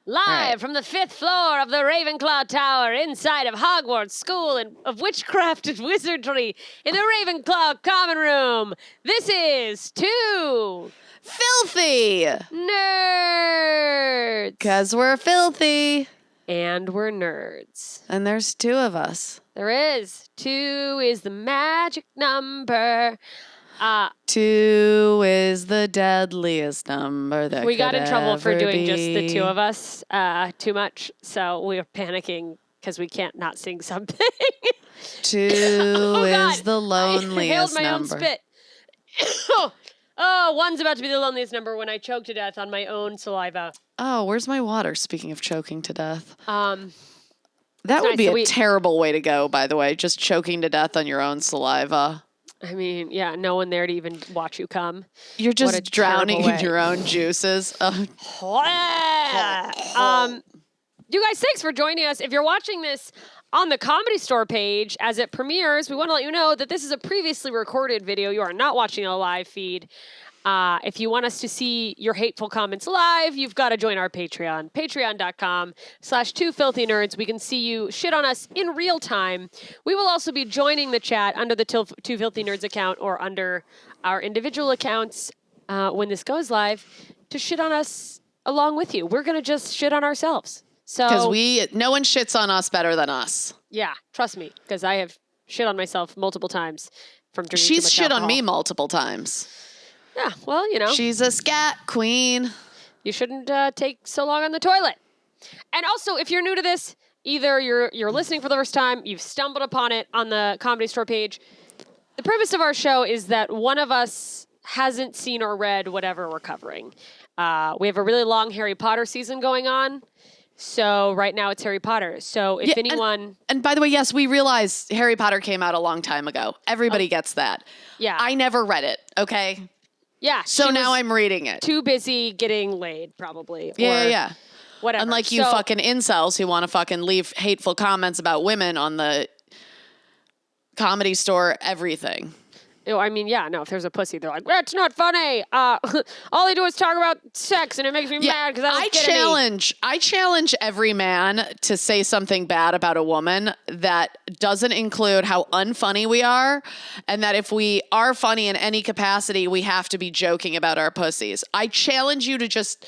Live from the 5th floor of the Ravenclaw Tower inside of Hogwarts School of Witchcraft and Wizardry in the Ravenclaw Common Room. This is Two Filthy Nerds. Because we're filthy. And we're nerds. And there's two of us. There is. 2 is the magic number. 2 is the deadliest number that we got in trouble for doing be. just the two of us too much, so we are panicking because we can't not sing something. 2 God. is the loneliest I inhaled my number. own spit. Oh, 1's about to be the loneliest number when I choke to death on my own saliva. Oh, where's my water? Speaking of choking to death. That would be a terrible way to go, by the way, just choking to death on your own saliva. I mean, yeah, no one there to even watch you come. You're just drowning in your own juices. You guys, thanks for joining us. If you're watching this on the Comedy Store page as it premieres, we want to let you know that this is a previously recorded video. You are not watching a live feed. If you want us to see your hateful comments live, you've got to join our Patreon, patreon.com/2filthynerds. We can see you shit on us in real time. We will also be joining the chat under the Two Filthy Nerds account or under our individual accounts when this goes live to shit on us along with you. We're going to just shit on ourselves. Because no one shits on us better than us. Yeah, trust me, because I have shit on myself multiple times from drinking She's too much shit alcohol. on me multiple times. Yeah, well, you know. She's a scat queen. You shouldn't take so long on the toilet. And also, if you're new to this, either you're listening for the first time, you've stumbled upon it on the Comedy Store page. The premise of our show is that one of us hasn't seen or read whatever we're covering. We have a really long Harry Potter season going on. So right now it's Harry Potter. So if anyone... And by the way, yes, we realize Harry Potter came out a long time ago. Everybody gets that. Yeah. I never read it, okay? Yeah. So now I'm reading it. Too busy getting laid, probably. Yeah. Whatever. Unlike you fucking incels who want to fucking leave hateful comments about women on the Comedy Store everything. I mean, yeah, no, if there's a pussy, they're like, that's not funny. All they do is talk about sex, and it makes me mad because I don't get any. I challenge every man to say something bad about a woman that doesn't include how unfunny we are, and that if we are funny in any capacity, we have to be joking about our pussies. I challenge you to just...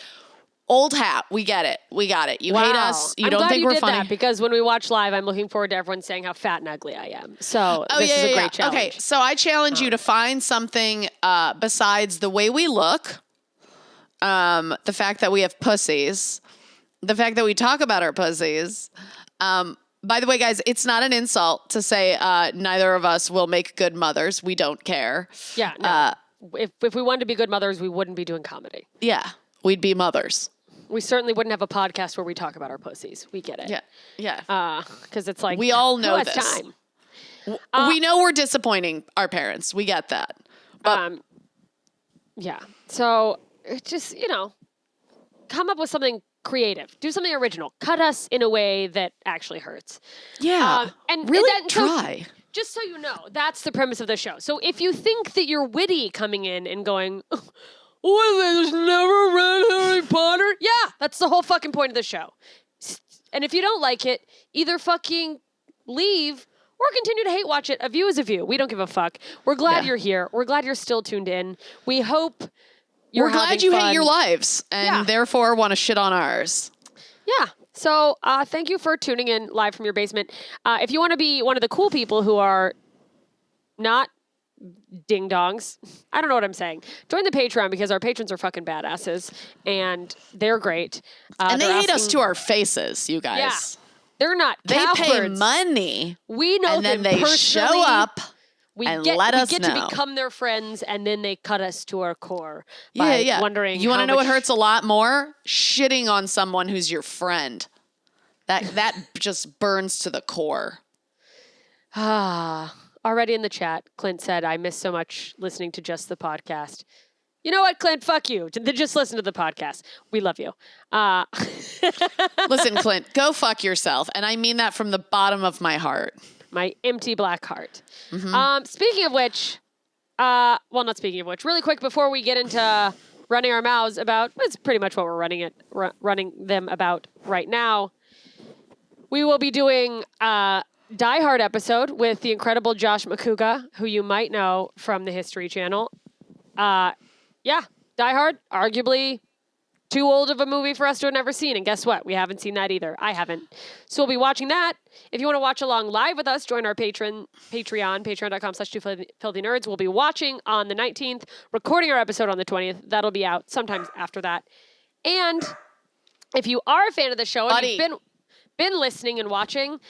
Old hat, we get it. We got it. You hate us. You don't think we're funny. That because when we watch live, I'm looking forward to everyone saying how fat and ugly I am. So this is a great challenge. Okay, so I challenge you to find something besides the way we look, the fact that we have pussies, the fact that we talk about our pussies. By the way, guys, it's not an insult to say neither of us will make good mothers. We don't care. Yeah, no. If we wanted to be good mothers, we wouldn't be doing comedy. Yeah, we'd be mothers. We certainly wouldn't have a podcast where we talk about our pussies. We get it. Yeah. Because it's like, we all know who has this. time? We know we're disappointing our parents. We get that. But yeah. So just, come up with something creative. Do something original. Cut us in a way that actually hurts. Yeah. And really try. So, just so you know, that's the premise of the show. So if you think that you're witty coming in and going... Oh, there's never read Harry Potter? Yeah, that's the whole fucking point of the show. And if you don't like it, either fucking leave or continue to hate watch it. A view is a view. We don't give a fuck. We're glad you're here. We're glad you're still tuned in. We hope you're glad you fun. hate your lives and therefore want to shit on ours. Yeah. So thank you for tuning in live from your basement. If you want to be one of the cool people who are not ding-dongs. I don't know what I'm saying. Join the Patreon because our patrons are fucking badasses and they're great. And they hate us to our faces, you guys. Yeah. They're not They pay money. We know and then them they personally. show up we and get let us to know. become their friends and then they cut us to our core by wondering you want to know what hurts a lot more? Shitting on someone who's your friend. That just burns to the core. Already in the chat, Clint said, I miss so much listening to just the podcast. You know what, Clint? Fuck you. Just listen to the podcast. We love you. Listen, Clint, go fuck yourself. And I mean that from the bottom of my heart. My empty black heart. Mm-hmm. Speaking of which, not speaking of which, really quick before we get into running our mouths about. It's pretty much what we're running them about right now. We will be doing a Die Hard episode with the incredible Josh McCouga, who you might know from the History Channel. Die Hard, arguably too old of a movie for us to have never seen. And guess what? We haven't seen that either. I haven't. So we'll be watching that. If you want to watch along live with us, join our Patreon, patreon.com/2filthynerds. We'll be watching on the 19th, recording our episode on the 20th. That'll be out sometime after that. And if you are a fan of the show and you've been listening and watching,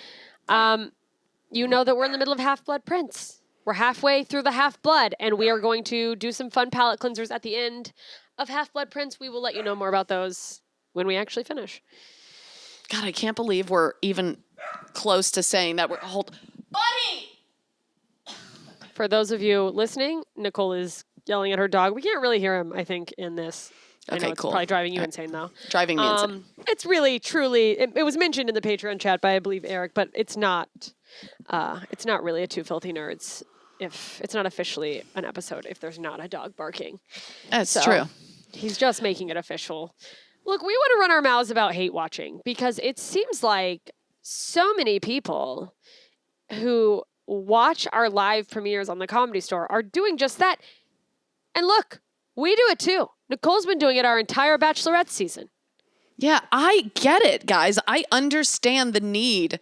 you know that we're in the middle of Half-Blood Prince. We're halfway through the Half-Blood, and we are going to do some fun palate cleansers at the end of Half-Blood Prince. We will let you know more about those when we actually finish. God, I can't believe we're even close to saying that. Buddy! For those of you listening, Nicole is yelling at her dog. We can't really hear him, I think, in this. I know it's probably driving you insane, though. Driving me insane. It's really, truly, it was mentioned in the Patreon chat by, I believe, Eric, but it's not really a Two Filthy Nerds if it's not officially an episode, if there's not a dog barking. That's true. He's just making it official. Look, we want to run our mouths about hate watching because it seems like so many people who watch our live premieres on the Comedy Store are doing just that. And look, we do it too. Nicole's been doing it our entire Bachelorette season. Yeah, I get it, guys. I understand the need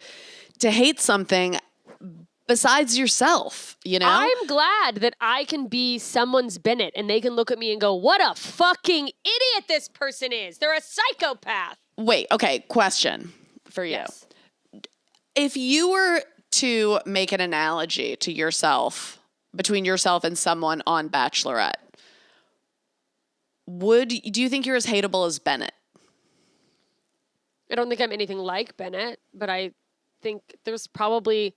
to hate something besides yourself, you know? I'm glad that I can be someone's Bennett and they can look at me and go, what a fucking idiot this person is. They're a psychopath. Wait, okay, question for you. Yes. If you were to make an analogy to yourself, between yourself and someone on Bachelorette, do you think you're as hateable as Bennett? I don't think I'm anything like Bennett, but I think there's probably...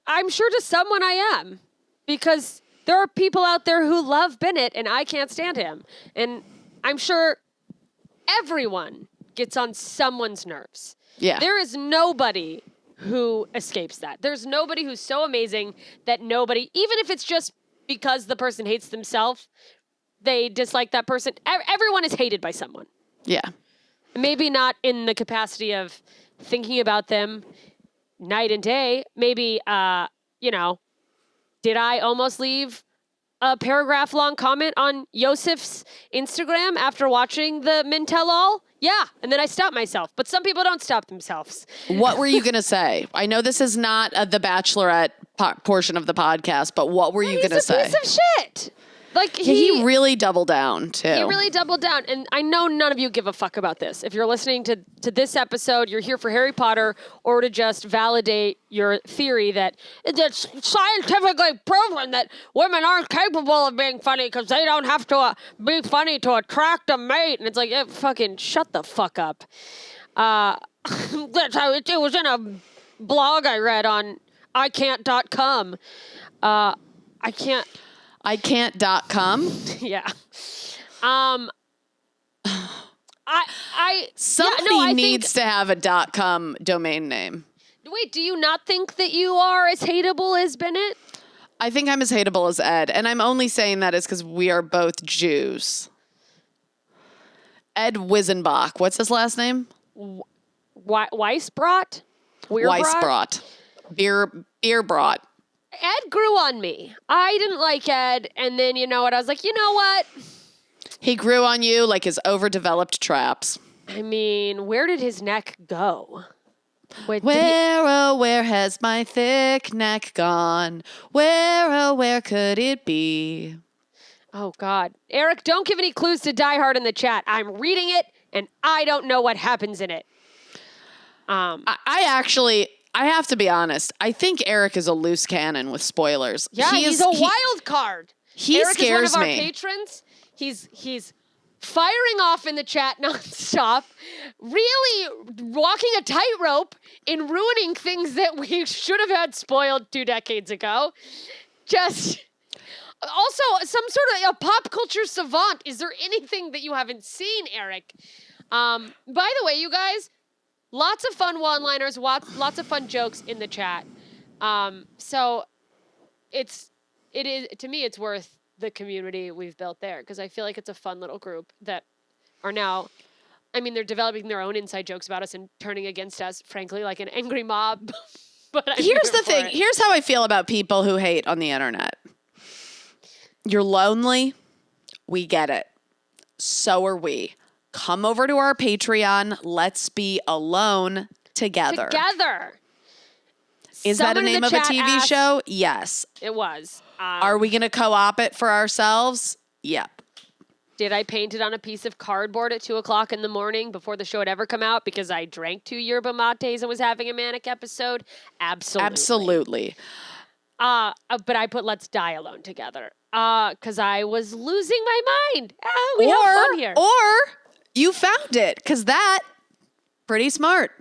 I'm sure to someone I am, because there are people out there who love Bennett and I can't stand him. And I'm sure everyone gets on someone's nerves. Yeah. There is nobody who escapes that. There's nobody who's so amazing that nobody, even if it's just because the person hates themselves, they dislike that person. Everyone is hated by someone. Yeah. Maybe not in the capacity of thinking about them night and day. Maybe, did I almost leave a paragraph-long comment on Yosef's Instagram after watching the Men Tell All? Yeah, and then I stopped myself. But some people don't stop themselves. What were you going to say? I know this is not the Bachelorette portion of the podcast, but what were you going to say? He's a piece of shit. Like he really doubled down, too. He really doubled down. And I know none of you give a fuck about this. If you're listening to this episode, you're here for Harry Potter or to just validate your theory that it's scientifically proven that women aren't capable of being funny because they don't have to be funny to attract a mate. And it's like, fucking shut the fuck up. That's how it was in a blog I read on ican't.com. ican't.com. Yeah. Somebody needs to have a .com domain name. Wait, do you not think that you are as hateable as Bennett? I think I'm as hateable as Ed, and I'm only saying that is because we are both Jews. Ed Wisenbach. What's his last name? Weisbrot? Weisbrot. Beer brought. Ed grew on me. I didn't like Ed, and then you know what? I was like, you know what? He grew on you like his overdeveloped traps. I mean, where did his neck go? Wait, where has my thick neck gone? Where could it be? Oh, God. Eric, don't give any clues to Die Hard in the chat. I'm reading it, and I don't know what happens in it. I have to be honest. I think Eric is a loose cannon with spoilers. Yeah, he's a wild card. Eric scares is one of our me. Patrons. He's firing off in the chat nonstop, really walking a tightrope in ruining things that we should have had spoiled 2 decades ago. Just also some sort of a pop culture savant. Is there anything that you haven't seen, Eric? By the way, you guys, lots of fun one-liners, lots of fun jokes in the chat. So it is to me, it's worth the community we've built there, because I feel like it's a fun little group that are now, I mean, they're developing their own inside jokes about us and turning against us, frankly, like an angry mob. But Here's the thing. Here's how I feel about people who hate on the internet. You're lonely. We get it. So are we. Come over to our Patreon. Let's be alone together. Is that a name of a TV show? Yes. It was. Are we going to co-op it for ourselves? Yep. Did I paint it on a piece of cardboard at 2:00 in the morning before the show had ever come out because I drank 2 yerba mates and was having a manic episode? Absolutely. Absolutely. But I put "Let's Die Alone" together because I was losing my mind. We have fun here. Or you found it, because that, pretty smart.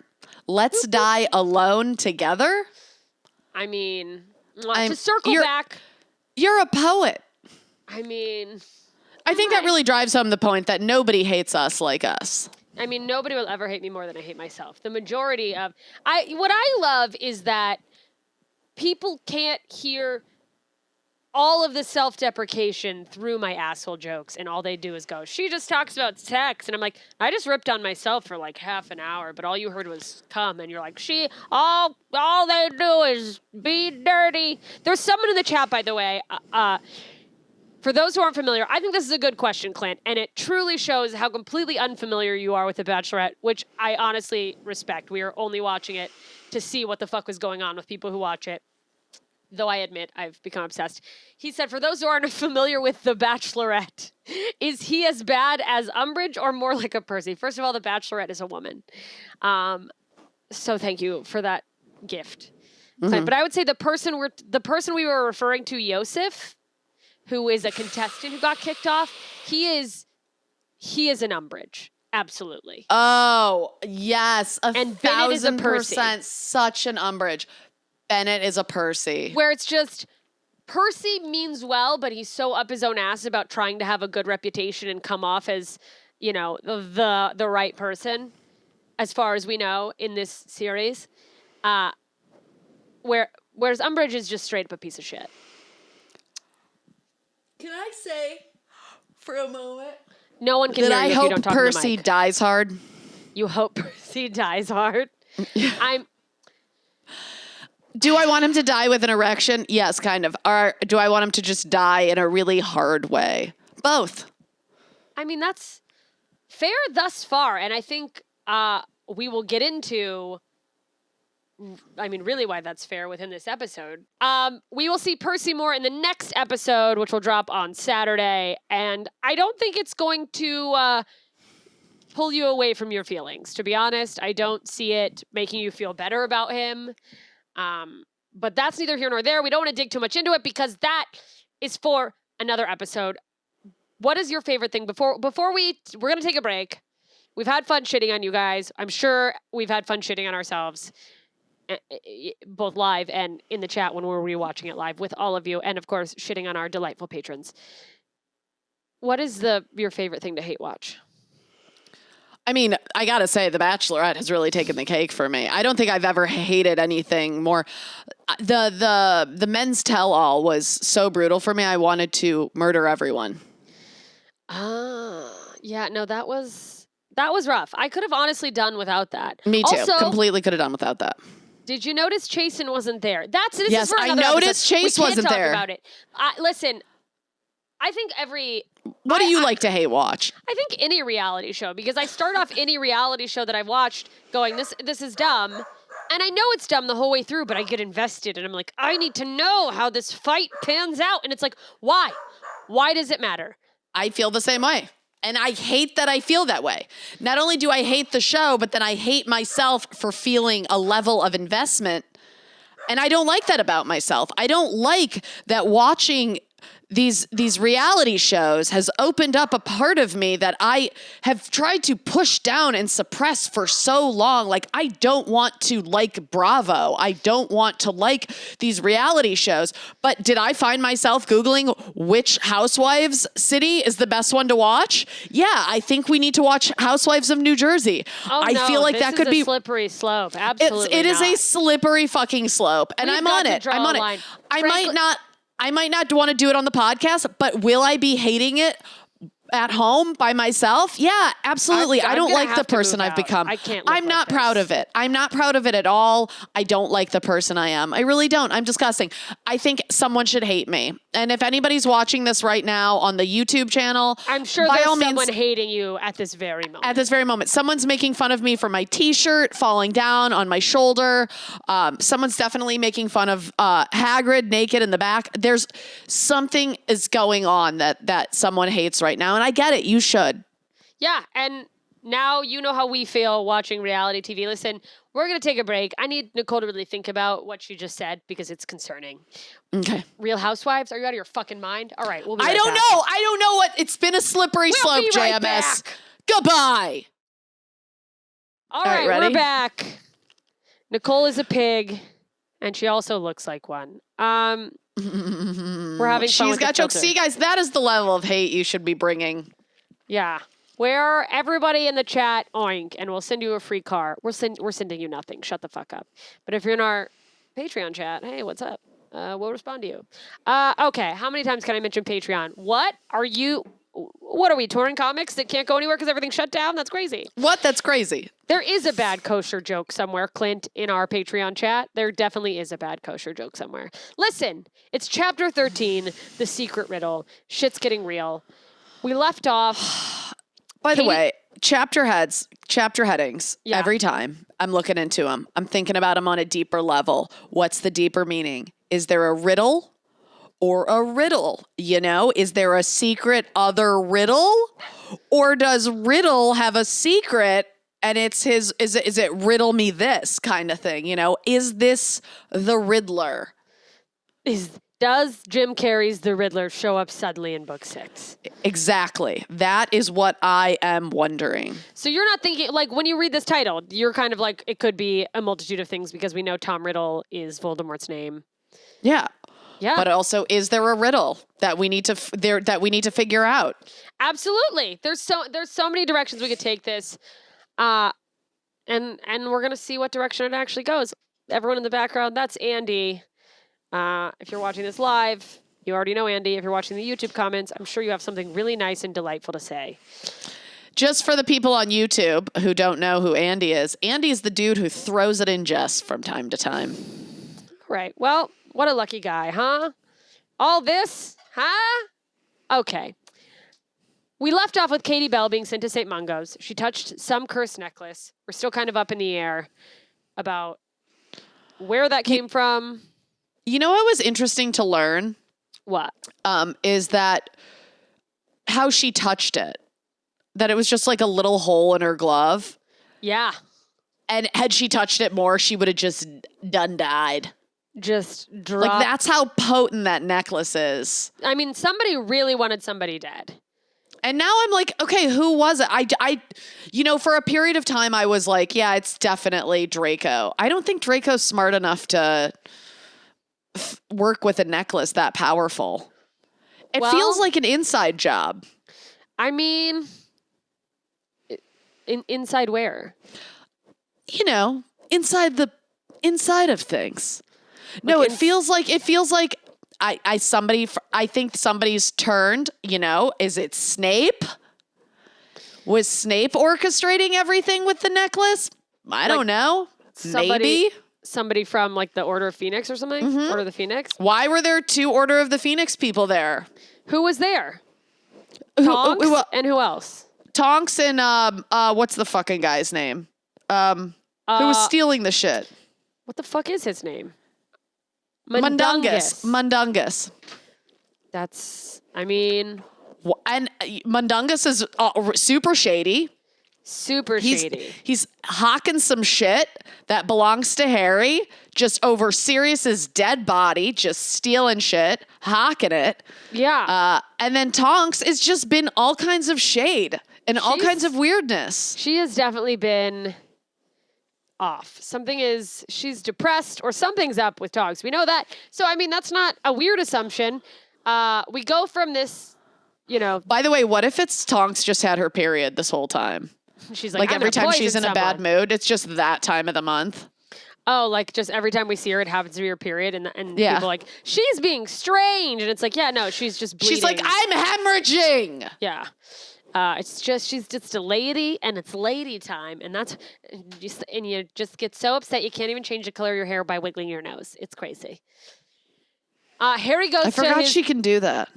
Let's die alone together. I mean, to circle back. You're a poet. I mean, I think that really drives home the point that nobody hates us like us. I mean, nobody will ever hate me more than I hate myself. The majority of what I love is that people can't hear all of the self-deprecation through my asshole jokes, and all they do is go, she just talks about sex. And I'm like, I just ripped on myself for like half an hour, but all you heard was cum. And you're like, all they do is be dirty. There's someone in the chat, by the way. For those who aren't familiar, I think this is a good question, Clint, and it truly shows how completely unfamiliar you are with The Bachelorette, which I honestly respect. We are only watching it to see what the fuck was going on with people who watch it. Though I admit I've become obsessed. He said, for those who aren't familiar with The Bachelorette, is he as bad as Umbridge or more like a Percy? First of all, The Bachelorette is a woman. So thank you for that gift. Mm-hmm. But I would say the person we were referring to, Yosef, who is a contestant who got kicked off, he is an Umbridge. Absolutely. Oh, yes. And Bennett is a Percy. 1,000% such an Umbridge. Bennett is a Percy. Where it's just, Percy means well, but he's so up his own ass about trying to have a good reputation and come off as, you know, the right person, as far as we know in this series. Whereas Umbridge is just straight up a piece of shit. Can I say for a moment? No one can hear you if you don't talk to the mic. Percy dies hard. You hope Percy dies hard? Do I want him to die with an erection? Yes, kind of. Or do I want him to just die in a really hard way? Both. I mean, that's fair thus far. And I think we will get into, really why that's fair within this episode. We will see Percy more in the next episode, which will drop on Saturday. And I don't think it's going to pull you away from your feelings. To be honest, I don't see it making you feel better about him. But that's neither here nor there. We don't want to dig too much into it because that is for another episode. What is your favorite thing? Before we're going to take a break. We've had fun shitting on you guys. I'm sure we've had fun shitting on ourselves, both live and in the chat when we're rewatching it live with all of you. And of course, shitting on our delightful patrons. What is your favorite thing to hate watch? I mean, I gotta say, The Bachelorette has really taken the cake for me. I don't think I've ever hated anything more. The men's tell-all was so brutal for me. I wanted to murder everyone. Yeah, no, that was rough. I could have honestly done without that. Me too. Also, completely could have done without that. Did you notice Chasen wasn't there? Yes, I noticed Chase wasn't there. We can't talk about it. Listen, I think What do you like to hate watch? I think any reality show, because I start off any reality show that I've watched going, this is dumb. And I know it's dumb the whole way through, but I get invested and I'm like, I need to know how this fight pans out. And it's like, why? Why does it matter? I feel the same way. And I hate that I feel that way. Not only do I hate the show, but then I hate myself for feeling a level of investment. And I don't like that about myself. I don't like that watching these reality shows has opened up a part of me that I have tried to push down and suppress for so long. Like, I don't want to like Bravo. I don't want to like these reality shows. But did I find myself Googling which Housewives city is the best one to watch? Yeah, I think we need to watch Housewives of New Jersey. I feel like that could be a slippery slope. Absolutely, it is a slippery fucking slope, and I'm on it. I'm on it. I might not I might not want to do it on the podcast, but will I be hating it at home by myself? Yeah, absolutely. I don't like the person I've become. I can't. I'm not proud of it. I'm not proud of it at all. I don't like the person I am. I really don't. I'm disgusting. I think someone should hate me. And if anybody's watching this right now on the YouTube channel, I'm sure by there's all someone means, hating you at this very moment. at this very moment, someone's making fun of me for my t-shirt falling down on my shoulder. Someone's definitely making fun of Hagrid naked in the back. There's something is going on that someone hates right now. And I get it. You should. Yeah. And now you know how we feel watching reality TV. Listen, we're going to take a break. I need Nicole to really think about what she just said because it's concerning. Okay. Real Housewives? Are you out of your fucking mind? All right. We'll be right I don't back. know. I don't know what. It's been a slippery slope, We'll be right JMS. back. Goodbye. All right, right, ready? we're back. Nicole is a pig, and she also looks like one. We're having fun She's with got the jokes. filter. See, guys, that is the level of hate you should be bringing. Yeah. Where everybody in the chat, oink, and we'll send you a free car. We're sending you nothing. Shut the fuck up. But if you're in our Patreon chat, hey, what's up? We'll respond to you. Okay, how many times can I mention Patreon? What are we, touring comics that can't go anywhere because everything's shut down? That's crazy. What? That's crazy. There is a bad kosher joke somewhere, Clint, in our Patreon chat. There definitely is a bad kosher joke somewhere. Listen, it's chapter 13, The Secret Riddle. Shit's getting real. We left off. By the Katie- way, chapter headings, Yeah. every time I'm looking into them, I'm thinking about them on a deeper level. What's the deeper meaning? Is there a riddle or a riddle? You know, is there a secret other riddle? Or does Riddle have a secret and it's his, is it riddle me this kind of thing? You know, is this the Riddler? Does Jim Carrey's The Riddler show up suddenly in book 6? Exactly. That is what I am wondering. So you're not thinking, like, when you read this title, you're kind of like, it could be a multitude of things because we know Tom Riddle is Voldemort's name. Yeah. Yeah. But also, is there a riddle that we need to figure out? Absolutely. There's so many directions we could take this. And we're going to see what direction it actually goes. Everyone in the background, that's Andy. If you're watching this live, you already know Andy. If you're watching the YouTube comments, I'm sure you have something really nice and delightful to say. Just for the people on YouTube who don't know who Andy is the dude who throws it in jest from time to time. Right. Well, what a lucky guy, huh? All this, huh? Okay. We left off with Katie Bell being sent to St. Mungo's. She touched some cursed necklace. We're still kind of up in the air about where that came from. You know what was interesting to learn? What? Is that how she touched it. That it was just like a little hole in her glove. Yeah. And had she touched it more, she would have just died. Just dropped. Like, that's how potent that necklace is. I mean, somebody really wanted somebody dead. And now I'm like, okay, who was it? I, for a period of time, I was like, yeah, it's definitely Draco. I don't think Draco's smart enough to work with a necklace that powerful. It feels like an inside job. I mean, inside where? Inside of things. No, it feels like I think somebody's turned, is it Snape? Was Snape orchestrating everything with the necklace? I don't know. Maybe. Somebody from like the Order of Phoenix or something? Mm-hmm. Order of the Phoenix? Why were there 2 Order of the Phoenix people there? Who was there? Tonks and who else? Tonks and what's the fucking guy's name? Who was stealing the shit? What the fuck is his name? Mundungus. That's, I mean... And Mundungus is super shady. Super shady. He's hawking some shit that belongs to Harry, just over Sirius's dead body, just stealing shit, hawking it. Yeah. And then Tonks has just been all kinds of shade and all kinds of weirdness. She has definitely been off. She's depressed or something's up with Tonks. We know that. So, I mean, that's not a weird assumption. We go from this, By the way, what if it's Tonks just had her period this whole time? She's like every time she's in a bad mood, it's just that time of the month. Oh, like just every time we see her, it happens to be her period, and people are like, she's being strange, and it's like, yeah, no, she's just bleeding. She's like, I'm hemorrhaging. Yeah. It's just, she's just a lady, and it's lady time, and you just get so upset you can't even change the color of your hair by wiggling your nose. It's crazy. Harry goes to I forgot she can do that.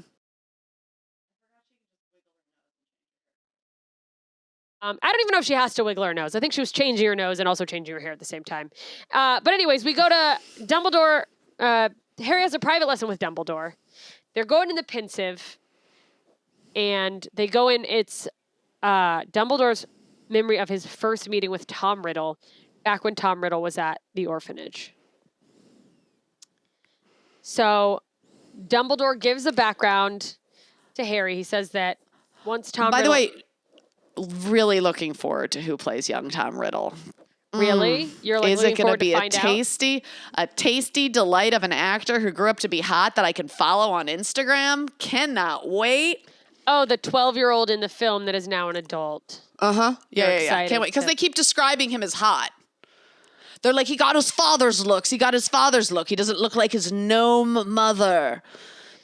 I don't even know if she has to wiggle her nose. I think she was changing her nose and also changing her hair at the same time. But anyways, we go to Dumbledore. Harry has a private lesson with Dumbledore. They're going in the Pensive, and they go in. It's Dumbledore's memory of his first meeting with Tom Riddle, back when Tom Riddle was at the orphanage. So Dumbledore gives a background to Harry. He says that once Tom By Riddle... the way, really looking forward to who plays young Tom Riddle. Really? You're like, is it going to be a tasty delight of an actor who grew up to be hot that I can follow on Instagram? Cannot wait. Oh, the 12-year-old in the film that is now an adult. Uh-huh. Yeah. Can't wait. Because they keep describing him as hot. They're like, he got his father's looks. He doesn't look like his gnome mother.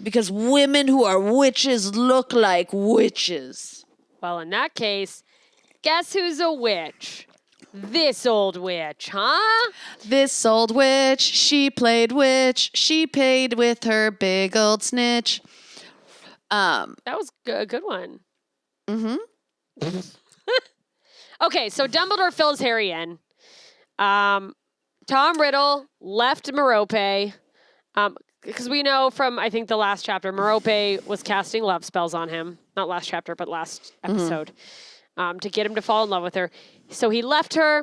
Because women who are witches look like witches. Well, in that case, guess who's a witch? This old witch, huh? This old witch, she played witch. She paid with her big old snitch. That was a good one. Mm-hmm. Okay, so Dumbledore fills Harry in. Tom Riddle left Merope. Because we know from, I think, the last chapter, Merope was casting love spells on him. Not last chapter, but last episode. To get him to fall in love with her. So he left her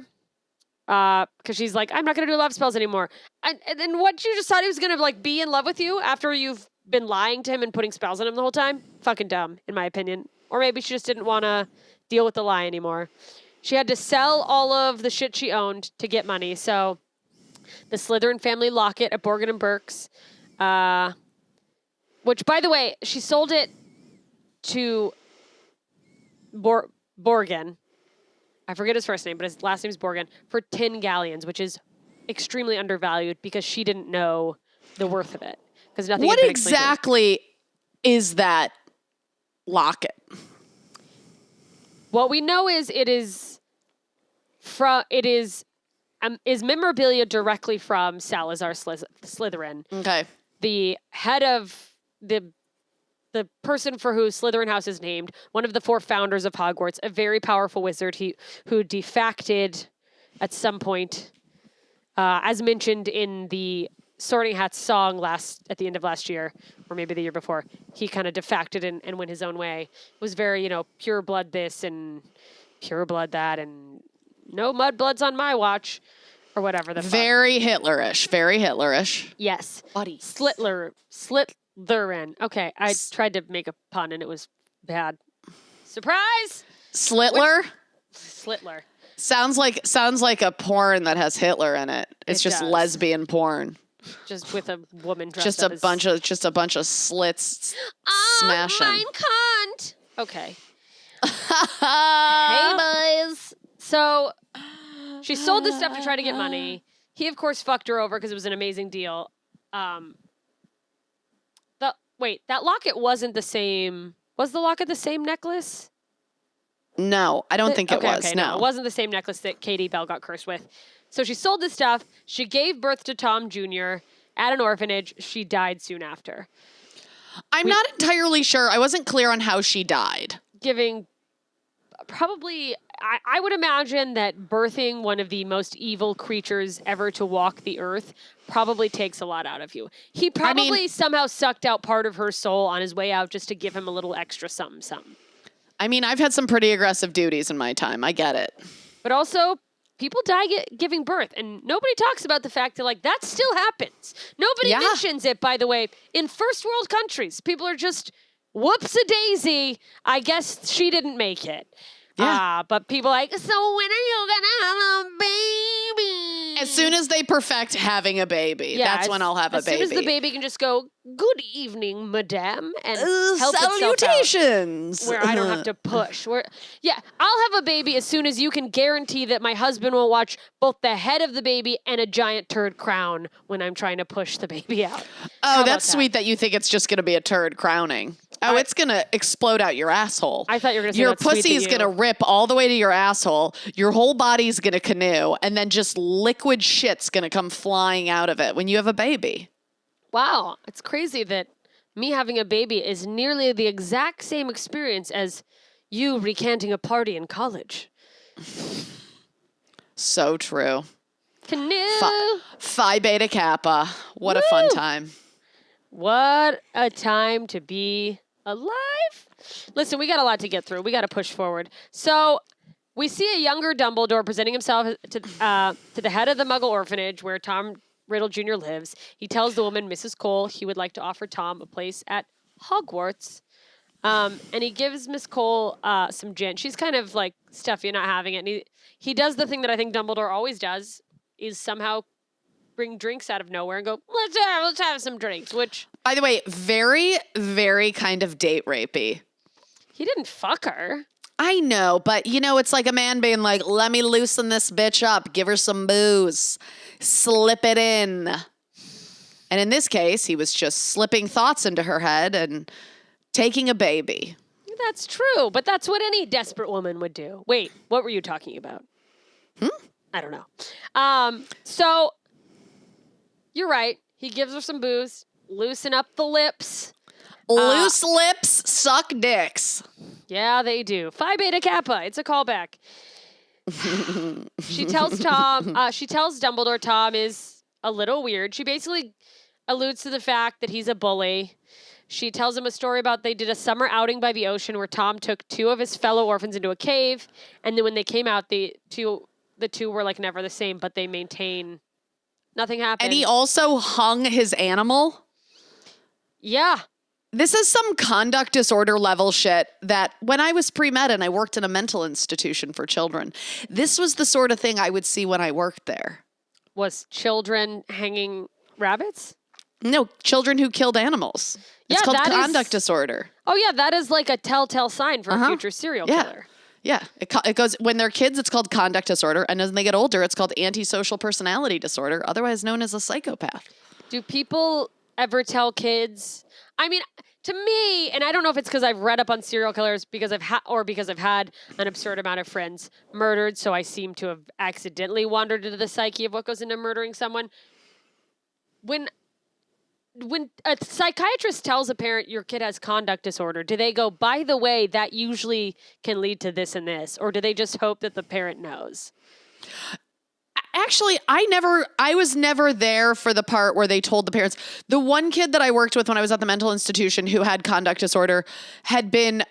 because she's like, I'm not going to do love spells anymore. And then what, you just thought he was going to like be in love with you after you've been lying to him and putting spells on him the whole time? Fucking dumb, in my opinion. Or maybe she just didn't want to deal with the lie anymore. She had to sell all of the shit she owned to get money. So the Slytherin family locket at Borgin and Burke's, which, by the way, she sold it to Borgin. I forget his first name, but his last name is Borgin, for 10 galleons, which is extremely undervalued because she didn't know the worth of it. Because nothing. What exactly is that locket? What we know is it is memorabilia directly from Salazar Slytherin. Okay. The head of the person for who Slytherin House is named, one of the 4 founders of Hogwarts, a very powerful wizard who defected at some point, as mentioned in the Sorting Hat's song at the end of last year, or maybe the year before. He kind of defected and went his own way. It was very, pure blood this and pure blood that, and no mudbloods on my watch, or whatever the fuck. Very Hitlerish. Very Hitlerish. Yes. Buddy. Slytherin. Okay, I tried to make a pun and it was bad. Surprise! Slitler? Slitler. Sounds like a porn that has Hitler in it. It's just does. Lesbian porn. Just with a woman dressed just a bunch of slits smashing. Mein cunt. Okay. Hey boys. So she sold this stuff to try to get money. He of course fucked her over because it was an amazing deal. That locket wasn't the same. Was the locket the same necklace? No, I don't think it was. Okay, no, it wasn't the same necklace that Katie Bell got cursed with. So she sold this stuff. She gave birth to Tom Jr. at an orphanage. She died soon after. I'm not entirely sure. I wasn't clear on how she died. Giving probably, I would imagine that birthing one of the most evil creatures ever to walk the earth probably takes a lot out of you. He probably somehow sucked out part of her soul on his way out just to give him a little extra something. I mean, I've had some pretty aggressive duties in my time. I get it. But also, people die giving birth, and nobody talks about the fact that, that still happens. Nobody mentions it, by the way. In first world countries, people are just, whoops-a-daisy, I guess she didn't make it. Yeah. But people are like, so when are you going to have a baby? As soon as they perfect having a baby, that's when I'll have a baby. As soon as the baby can just go, good evening, madame, and help salutations. itself out, where I don't have to push. I'll have a baby as soon as you can guarantee that my husband will watch both the head of the baby and a giant turd crown when I'm trying to push the baby out. Oh, that's sweet that you think it's just going to be a turd crowning. Oh, it's going to explode out your asshole. I thought you were going to say your pussy is going to rip all the way to your asshole. Your whole body's going to canoe, and then just liquid shit's going to come flying out of it when you have a baby. Wow, it's crazy that me having a baby is nearly the exact same experience as you recanting a party in college. So true. Canoe. Phi Beta Kappa. What a fun time. What a time to be alive. Listen, we got a lot to get through. We got to push forward. So we see a younger Dumbledore presenting himself to the head of the Muggle orphanage where Tom Riddle Jr. lives. He tells the woman, Mrs. Cole, he would like to offer Tom a place at Hogwarts. And he gives Miss Cole some gin. She's kind of like, stuff, you're not having it. And he does the thing that I think Dumbledore always does, is somehow bring drinks out of nowhere and go, let's have some drinks, which... By the way, very, very kind of date rapey. He didn't fuck her. I know, but it's like a man being like, let me loosen this bitch up, give her some booze, slip it in. And in this case, he was just slipping thoughts into her head and taking a baby. That's true, but that's what any desperate woman would do. Wait, what were you talking about? I don't know. So, you're right. He gives her some booze. Loosen up the lips. Loose lips suck dicks. Yeah, they do. Phi Beta Kappa. It's a callback. She tells Dumbledore Tom is a little weird. She basically alludes to the fact that he's a bully. She tells him a story about they did a summer outing by the ocean where Tom took 2 of his fellow orphans into a cave. And then when they came out, the two were like never the same, but they maintain nothing happened. And he also hung his animal. Yeah. This is some conduct disorder level shit that when I was pre-med and I worked in a mental institution for children, this was the sort of thing I would see when I worked there. Was children hanging rabbits? No, children who killed animals. It's called conduct disorder. Oh, yeah, that is like a telltale sign for a future serial killer. Yeah, it goes, when they're kids, it's called conduct disorder. And as they get older, it's called antisocial personality disorder, otherwise known as a psychopath. Do people ever tell kids? I mean, to me, and I don't know if it's because I've read up on serial killers because I've had an absurd amount of friends murdered, so I seem to have accidentally wandered into the psyche of what goes into murdering someone. When a psychiatrist tells a parent your kid has conduct disorder, do they go, by the way, that usually can lead to this and this, or do they just hope that the parent knows? Actually, I was never there for the part where they told the parents. The one kid that I worked with when I was at the mental institution who had conduct disorder had been,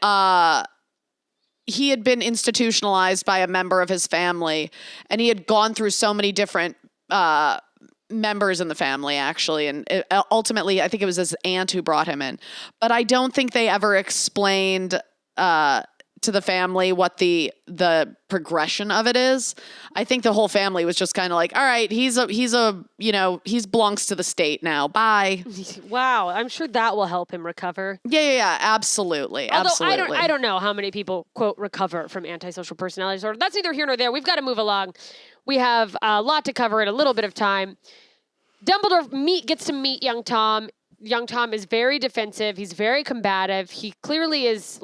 he had been institutionalized by a member of his family, and he had gone through so many different, members in the family, actually. And ultimately, I think it was his aunt who brought him in. But I don't think they ever explained, to the family what the progression of it is. I think the whole family was just kind of like, all right, he belongs to the state now. Bye. Wow. I'm sure that will help him recover. Yeah. Absolutely. Although absolutely. I don't know how many people, quote, recover from antisocial personality disorder. That's neither here nor there. We've got to move along. We have a lot to cover in a little bit of time. Dumbledore gets to meet young Tom. Young Tom is very defensive. He's very combative. He clearly is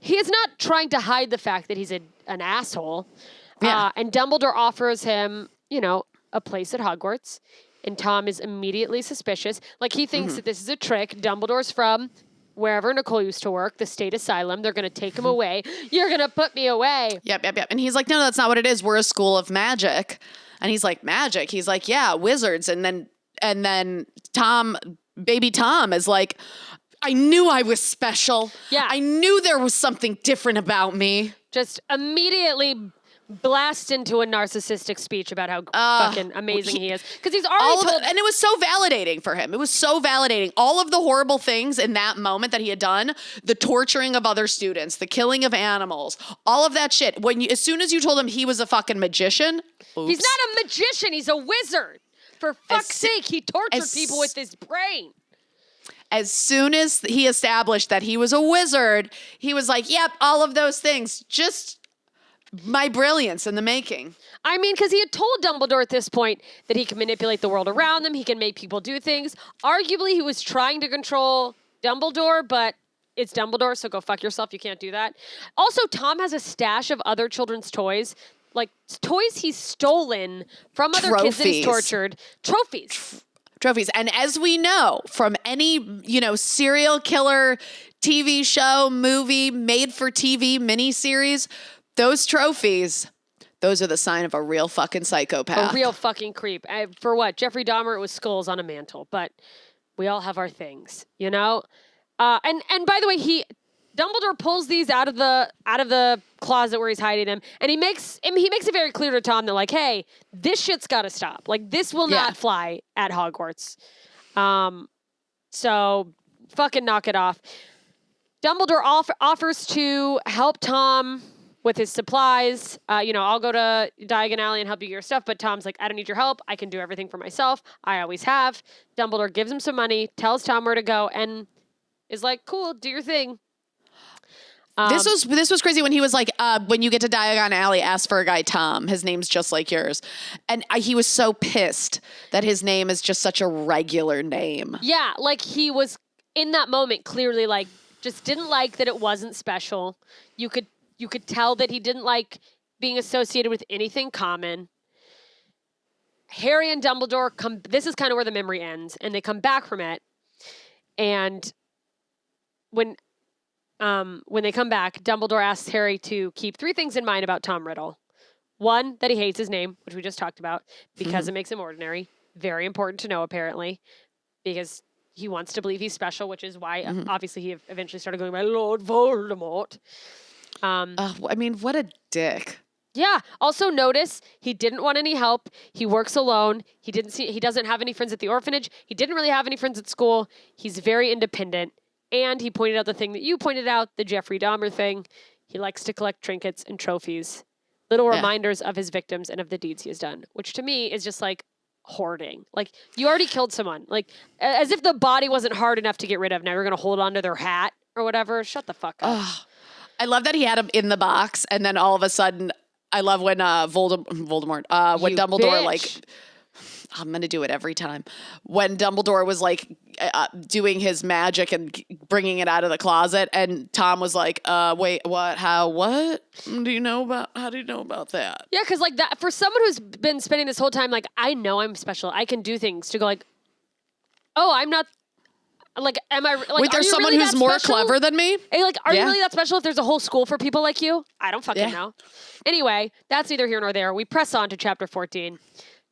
he is not trying to hide the fact that he's an asshole. Yeah. And Dumbledore offers him, a place at Hogwarts. And Tom is immediately suspicious. He thinks that this is a trick. Dumbledore's from wherever Nicole used to work, the state asylum. They're going to take him away. You're going to put me away. Yep. And he's like, no, that's not what it is. We're a school of magic. And he's like, magic? He's like, yeah, wizards. And then baby Tom is like, I knew I was special. Yeah. I knew there was something different about me. Just immediately blast into a narcissistic speech about how fucking amazing he is. Because he's already told... and it was so validating for him. It was so validating. All of the horrible things in that moment that he had done, the torturing of other students, the killing of animals, all of that shit. As soon as you told him he was a fucking magician... Oops. He's not a magician. He's a wizard. For fuck's sake, he tortured people with his brain. As soon as he established that he was a wizard, he was like, yep, all of those things. Just... my brilliance in the making. I mean, because he had told Dumbledore at this point that he can manipulate the world around them. He can make people do things. Arguably, he was trying to control Dumbledore, but it's Dumbledore, so go fuck yourself. You can't do that. Also, Tom has a stash of other children's toys, like toys he's stolen from other kids that he's tortured. Trophies. And as we know from any, serial killer TV show, movie, made for TV miniseries, those trophies, those are the sign of a real fucking psychopath. A real fucking creep. For what? Jeffrey Dahmer, it was skulls on a mantle. But we all have our things, And by the way, Dumbledore pulls these out of the closet where he's hiding them, and he makes it very clear to Tom that, like, hey, this shit's got to stop. Like, this will not fly at Hogwarts. So fucking knock it off. Dumbledore offers to help Tom with his supplies. I'll go to Diagon Alley and help you get your stuff, but Tom's like, I don't need your help. I can do everything for myself. I always have. Dumbledore gives him some money, tells Tom where to go, and is like, cool, do your thing. This was crazy when he was like, when you get to Diagon Alley, ask for a guy, Tom. His name's just like yours. And he was so pissed that his name is just such a regular name. Yeah, like he was, in that moment, clearly like, just didn't like that it wasn't special. You could tell that he didn't like being associated with anything common. Harry and Dumbledore this is kind of where the memory ends, and they come back from it. And when they come back, Dumbledore asks Harry to keep 3 things in mind about Tom Riddle. 1, that he hates his name, which we just talked about, because it makes him ordinary. Very important to know, apparently, because he wants to believe he's special, which is why, obviously, he eventually started going by Lord Voldemort. What a dick. Yeah. Also notice he didn't want any help. He works alone. He doesn't have any friends at the orphanage. He didn't really have any friends at school. He's very independent. And he pointed out the thing that you pointed out, the Jeffrey Dahmer thing. He likes to collect trinkets and trophies. Little reminders of his victims and of the deeds he has done, which to me is just like hoarding. Like, you already killed someone. Like, as if the body wasn't hard enough to get rid of. Now you're going to hold on to their hat or whatever. Shut the fuck up. I love that he had him in the box, and then all of a sudden, I love when Voldemort, when Dumbledore, like, I'm going to do it every time. When Dumbledore was like doing his magic and bringing it out of the closet, and Tom was like, wait, what, how, what? How do you know about that? Yeah, because like that, for someone who's been spending this whole time, like, I know I'm special. I can do things, to go like, oh, I'm not. Like, am I, like, wait, there's someone really who's more special? clever than me? Hey, like, are you really that special if there's a whole school for people like you? I don't fucking know. Anyway, that's neither here nor there. We press on to chapter 14.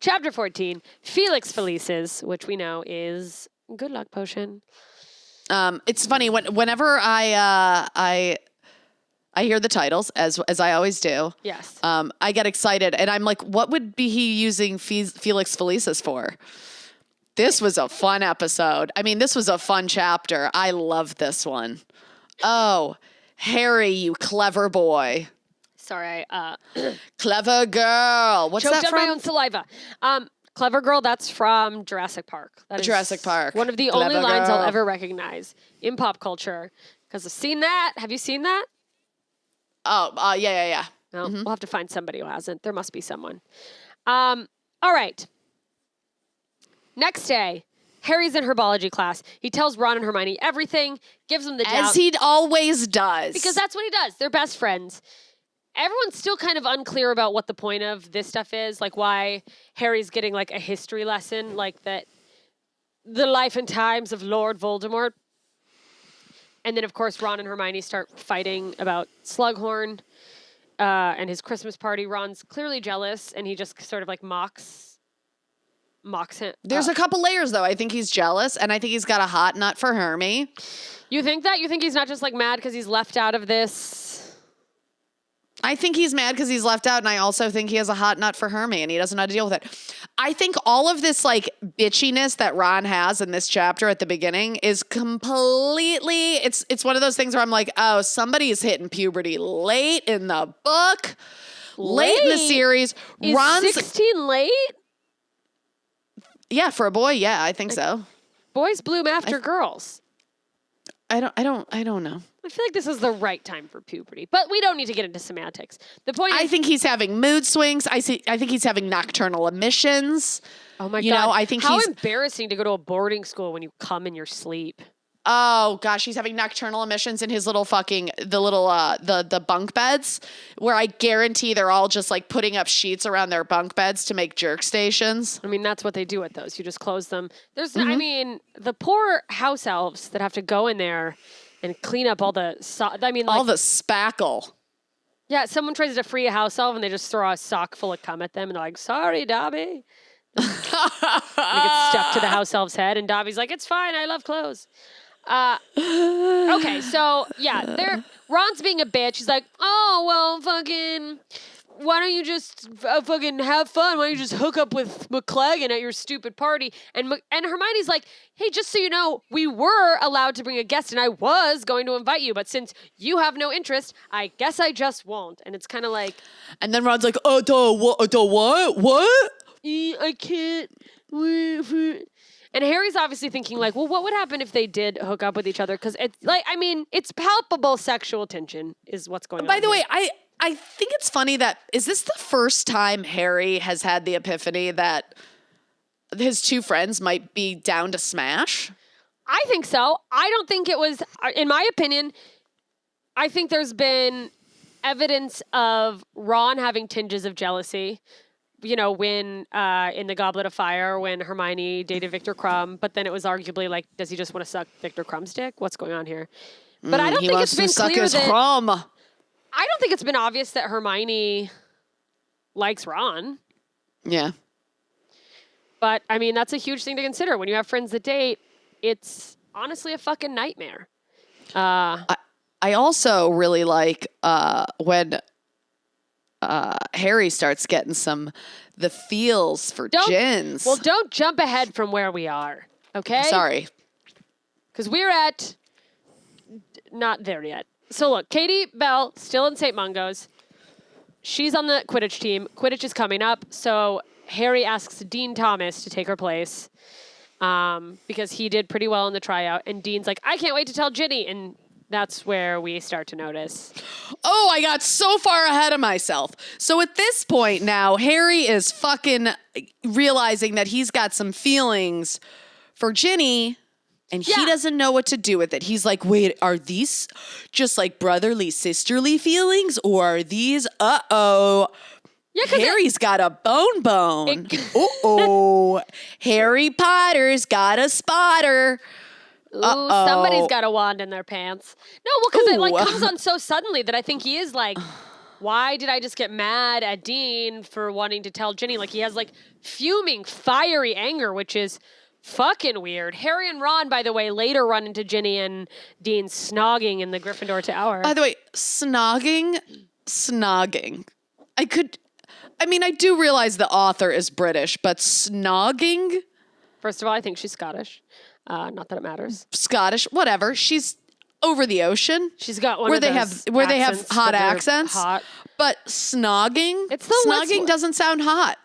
Chapter 14, Felix Felicis, which we know is good luck potion. It's funny, whenever I hear the titles, as I always do. Yes. I get excited, and I'm like, what would be he using Felix Felicis for? This was a fun episode. I mean, this was a fun chapter. I love this one. Oh, Harry, you clever boy. Sorry, Clever girl. What's that from? Choked on my own saliva. Clever girl, that's from Jurassic Park. That is Jurassic Park. One of the only lines I'll ever recognize in pop culture. Because I've seen that. Have you seen that? Oh, yeah. No, we'll have to find somebody who hasn't. There must be someone. All right. Next day, Harry's in herbology class. He tells Ron and Hermione everything, gives them the doubt. As he always does. Because that's what he does. They're best friends. Everyone's still kind of unclear about what the point of this stuff is, like why Harry's getting like a history lesson, like that the life and times of Lord Voldemort. And then, of course, Ron and Hermione start fighting about Slughorn and his Christmas party. Ron's clearly jealous, and he just sort of like mocks him. There's a couple layers, though. I think he's jealous, and I think he's got a hot nut for Hermie. You think that? You think he's not just like mad because he's left out of this? I think he's mad because he's left out, and I also think he has a hot nut for Hermie, and he doesn't know how to deal with it. I think all of this like bitchiness that Ron has in this chapter at the beginning is completely. It's one of those things where I'm like, oh, somebody's hitting puberty late in the book, late in the series. Is Ron's 16 late? Yeah, for a boy, yeah, I think so. Boys bloom after girls. I don't know. I feel like this is the right time for puberty, but we don't need to get into semantics. The point is, I think he's having mood swings. I think he's having nocturnal emissions. oh my God, You know, I think how he's. embarrassing to go to a boarding school when you come in your sleep. Oh gosh, he's having nocturnal emissions in his little the bunk beds, where I guarantee they're all just like putting up sheets around their bunk beds to make jerk stations. I mean, that's what they do with those. You just close them. I mean, the poor house elves that have to go in there and clean up all the All the spackle. yeah, someone tries to free a house elf and they just throw a sock full of cum at them and they're like, sorry, Dobby. And it gets stuck to the house elf's head and Dobby's like, it's fine, I love clothes. Okay, so yeah, Ron's being a bitch. He's like, oh, well, fucking, why don't you just fucking have fun? Why don't you just hook up with McLagan at your stupid party? And Hermione's like, hey, just so you know, we were allowed to bring a guest and I was going to invite you, but since you have no interest, I guess I just won't. And it's kind of like. And then Ron's like, what? What? I can't. And Harry's obviously thinking like, well, what would happen if they did hook up with each other? Because it's like, I mean, it's palpable sexual tension is what's going on. By the way, I think it's funny that, is this the first time Harry has had the epiphany that his two friends might be down to smash? I think so. I don't think it was, in my opinion, I think there's been evidence of Ron having tinges of jealousy. You know, when in the Goblet of Fire, when Hermione dated Victor Crumb, but then it was arguably like, does he just want to suck Victor Crumb's dick? What's going on here? But I don't think it's been clear that. I don't think it's been obvious that Hermione likes Ron. Yeah. But I mean, that's a huge thing to consider when you have friends that date. It's honestly a fucking nightmare. I also really like when. Harry starts getting the feels for gins. Well, don't jump ahead from where we are, okay? Sorry. Because we're not there yet. So look, Katie Bell, still in St. Mungo's. She's on the Quidditch team. Quidditch is coming up, so Harry asks Dean Thomas to take her place because he did pretty well in the tryout. And Dean's like, I can't wait to tell Ginny. And that's where we start to notice. Oh, I got so far ahead of myself. So at this point now, Harry is fucking realizing that he's got some feelings for Ginny, and he doesn't know what to do with it. He's like, wait, are these just like brotherly, sisterly feelings? Or are these, Harry's got a bone. Harry Potter's got a spotter. Ooh, somebody's got a wand in their pants. No, well, because it like comes on so suddenly that I think he is like, why did I just get mad at Dean for wanting to tell Ginny? Like he has like fuming, fiery anger, which is fucking weird. Harry and Ron, by the way, later run into Ginny and Dean snogging in the Gryffindor Tower. By the way, snogging. I do realize the author is British, but snogging? First of all, I think she's Scottish. Not that it matters. Scottish, whatever. She's over the ocean. She's got one where of they those have they have hot accents. Hot. But snogging, snogging doesn't sound hot.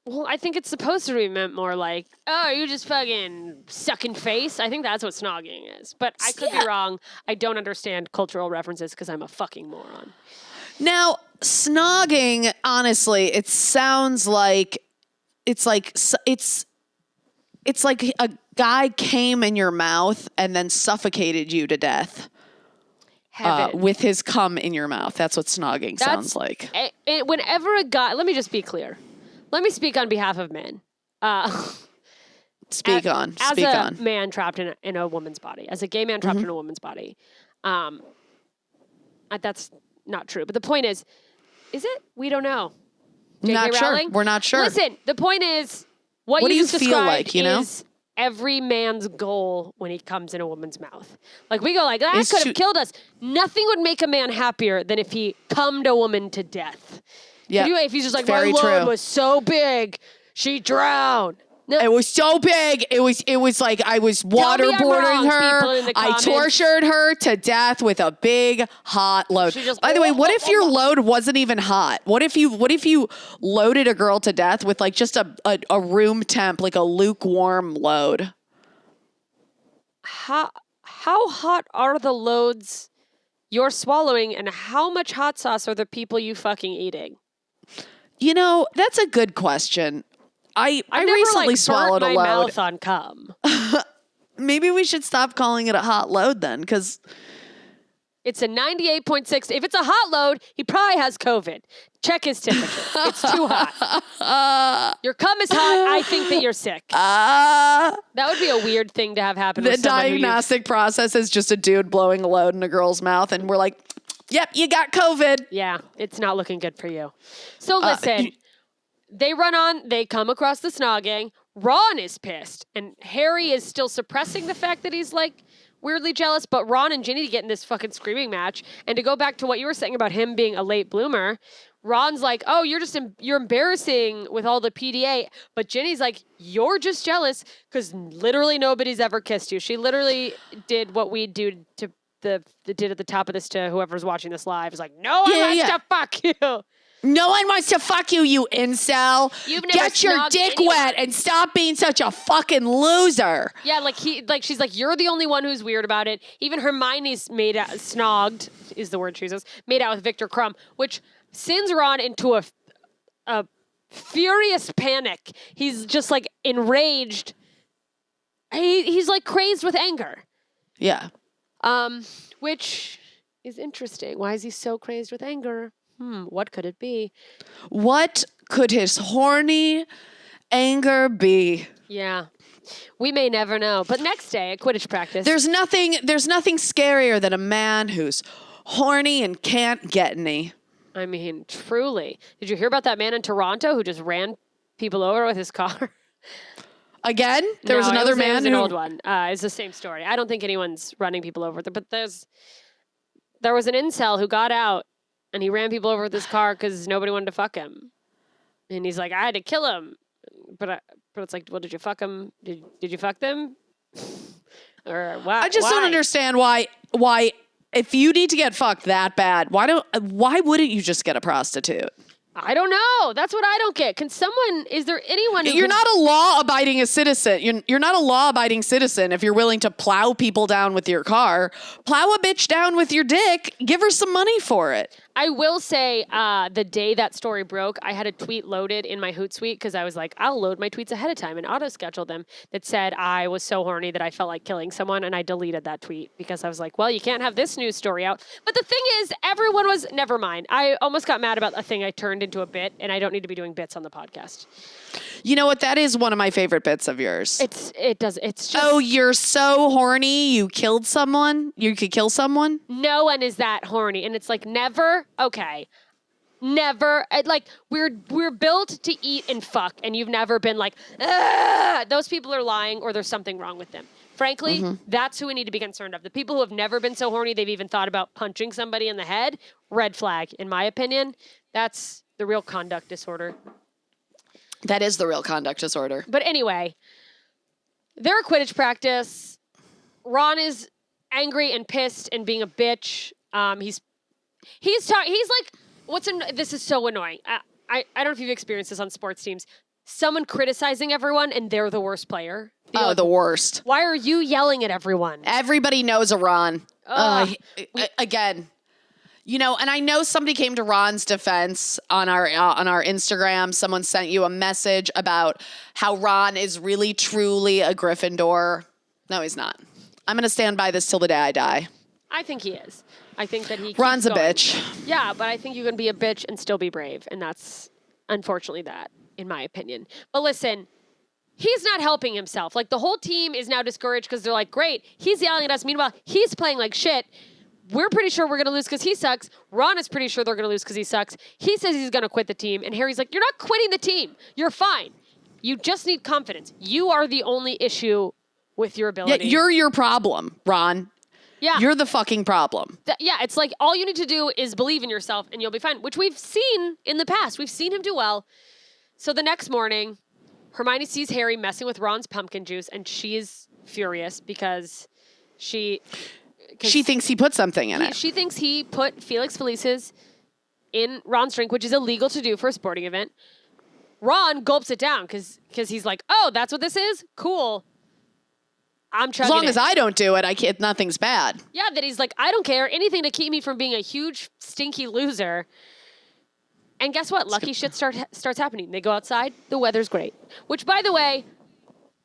Well, I think it's supposed to be meant more like, oh, you just fucking sucking face. I think that's what snogging is. But I could be wrong. I don't understand cultural references because I'm a fucking moron. Now, snogging, honestly, it sounds like it's like a guy came in your mouth and then suffocated you to death with his cum in your mouth. That's what snogging sounds like. Whenever a guy, let me just be clear. Let me speak on behalf of men. Speak on. As a man trapped in a woman's body, as a gay man trapped in a woman's body, that's not true. But the point is it? We don't know. Not sure. We're not sure. Listen, the point is, what do you feel like, you know? is every man's goal when he comes in a woman's mouth. Like we go like, that It's could true. have killed us. Nothing would make a man happier than if he cummed a woman to death. Yeah. Could you, if he's just like, Very my load true. was so big, she drowned. No, It was so big. It was like I was me I'm waterboarding wrong, people in her. the I comments. tortured her to death with a big hot load. She just- By the way, what if your load wasn't even hot? What if you loaded a girl to death with like just a room temp, like a lukewarm load? how hot are the loads you're swallowing, and how much hot sauce are the people you fucking eating? You know, that's a good question. I I've never, recently like, swallowed burnt a my load. mouth on cum. Maybe we should stop calling it a hot load then, because It's a 98.6. If it's a hot load, he probably has COVID. Check his temperature. It's too hot. Your cum is hot. I think that you're sick. That would be a weird thing to have happen the with someone who you- diagnostic process is just a dude blowing a load in a girl's mouth, and we're like, yep, you got COVID. Yeah, it's not looking good for you. So listen, they run on, they come across the snogging. Ron is pissed, and Harry is still suppressing the fact that he's like weirdly jealous, but Ron and Ginny get in this fucking screaming match. And to go back to what you were saying about him being a late bloomer, Ron's like, oh, you're embarrassing with all the PDA. But Ginny's like, you're just jealous because literally nobody's ever kissed you. She literally did what we do to did at the top of this to whoever's watching this live. Is like, no one wants to fuck you. No one wants to fuck you, you incel. You've never Get your snogged dick anyone. wet and stop being such a fucking loser. Yeah, she's like, you're the only one who's weird about it. Even Hermione's snogged is the word she uses, made out with Victor Crumb, which sends Ron into a furious panic. He's just like enraged. He's like crazed with anger. Yeah. Which is interesting. Why is he so crazed with anger? What could it be? What could his horny anger be? Yeah. We may never know. But next day at Quidditch practice. There's nothing scarier than a man who's horny and can't get any. I mean, truly. Did you hear about that man in Toronto who just ran people over with his car? Again, there was another man it was who an old one. It's the same story. I don't think anyone's running people over there, but there was an incel who got out and he ran people over with his car because nobody wanted to fuck him. And he's like, I had to kill him. But it's like, well, did you fuck him? Did you fuck them? Or why? I just don't understand why if you need to get fucked that bad, why wouldn't you just get a prostitute? I don't know. That's what I don't get. Is there anyone who You're not a law-abiding citizen. You're not a law-abiding citizen if you're willing to plow people down with your car. Plow a bitch down with your dick. Give her some money for it. I will say the day that story broke, I had a tweet loaded in my Hootsuite because I was like, I'll load my tweets ahead of time and auto-schedule them that said I was so horny that I felt like killing someone, and I deleted that tweet because I was like, well, you can't have this news story out. But the thing is, everyone was, never mind. I almost got mad about a thing I turned into a bit, and I don't need to be doing bits on the podcast. You know what? That is one of my favorite bits of yours. It's just... Oh, you're so horny, you killed someone? You could kill someone? No one is that horny. And it's like, never, okay. Never. Like, we're built to eat and fuck, and you've never been like, ugh! Those people are lying or there's something wrong with them. Frankly, that's who we need to be concerned of. The people who have never been so horny they've even thought about punching somebody in the head, red flag, in my opinion. That's the real conduct disorder. That is the real conduct disorder. But anyway, they're at Quidditch practice. Ron is angry and pissed and being a bitch. He's like, this is so annoying. I don't know if you've experienced this on sports teams. Someone criticizing everyone and they're the worst player. Oh, the worst. Why are you yelling at everyone? Everybody knows a Ron. Again. You know, and I know somebody came to Ron's defense on our Instagram. Someone sent you a message about how Ron is really, truly a Gryffindor. No, he's not. I'm going to stand by this till the day I die. I think he is. I think that he keeps Ron's a going. bitch. Yeah, but I think you can be a bitch and still be brave. And that's, unfortunately, that, in my opinion. But listen, he's not helping himself. Like, the whole team is now discouraged because they're like, great, he's yelling at us. Meanwhile, he's playing like shit. We're pretty sure we're going to lose because he sucks. Ron is pretty sure they're going to lose because he sucks. He says he's going to quit the team. And Harry's like, you're not quitting the team. You're fine. You just need confidence. You are the only issue with your ability. Yeah, you're your problem, Ron. Yeah. You're the fucking problem. Yeah, it's like all you need to do is believe in yourself and you'll be fine, which we've seen in the past. We've seen him do well. So the next morning, Hermione sees Harry messing with Ron's pumpkin juice, and she's furious because she thinks he put something in it. She thinks he put Felix Felicis in Ron's drink, which is illegal to do for a sporting event. Ron gulps it down because he's like, oh, that's what this is? Cool. I'm chugging As long it. as I don't do it, I can't, nothing's bad. Yeah, that he's like, I don't care. Anything to keep me from being a huge, stinky loser. And guess what? Lucky shit starts happening. They go outside. The weather's great. Which, by the way,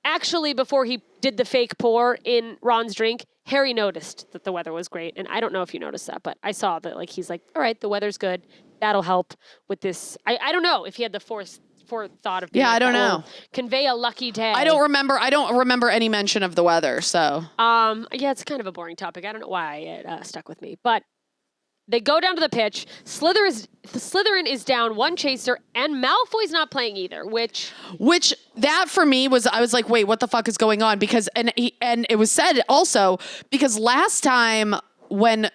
actually, before he did the fake pour in Ron's drink, Harry noticed that the weather was great. And I don't know if you noticed that, but I saw that, like, he's like, all right, the weather's good. That'll help with this. I don't know if he had the forethought of being I don't know. Convey a lucky day. I don't remember any mention of the weather, so. Yeah, it's kind of a boring topic. I don't know why it stuck with me. But they go down to the pitch. Slytherin is down one chaser, and Malfoy's not playing either, which that for me was, I was like, wait, what the fuck is going on? Because, and it was said also, because last time when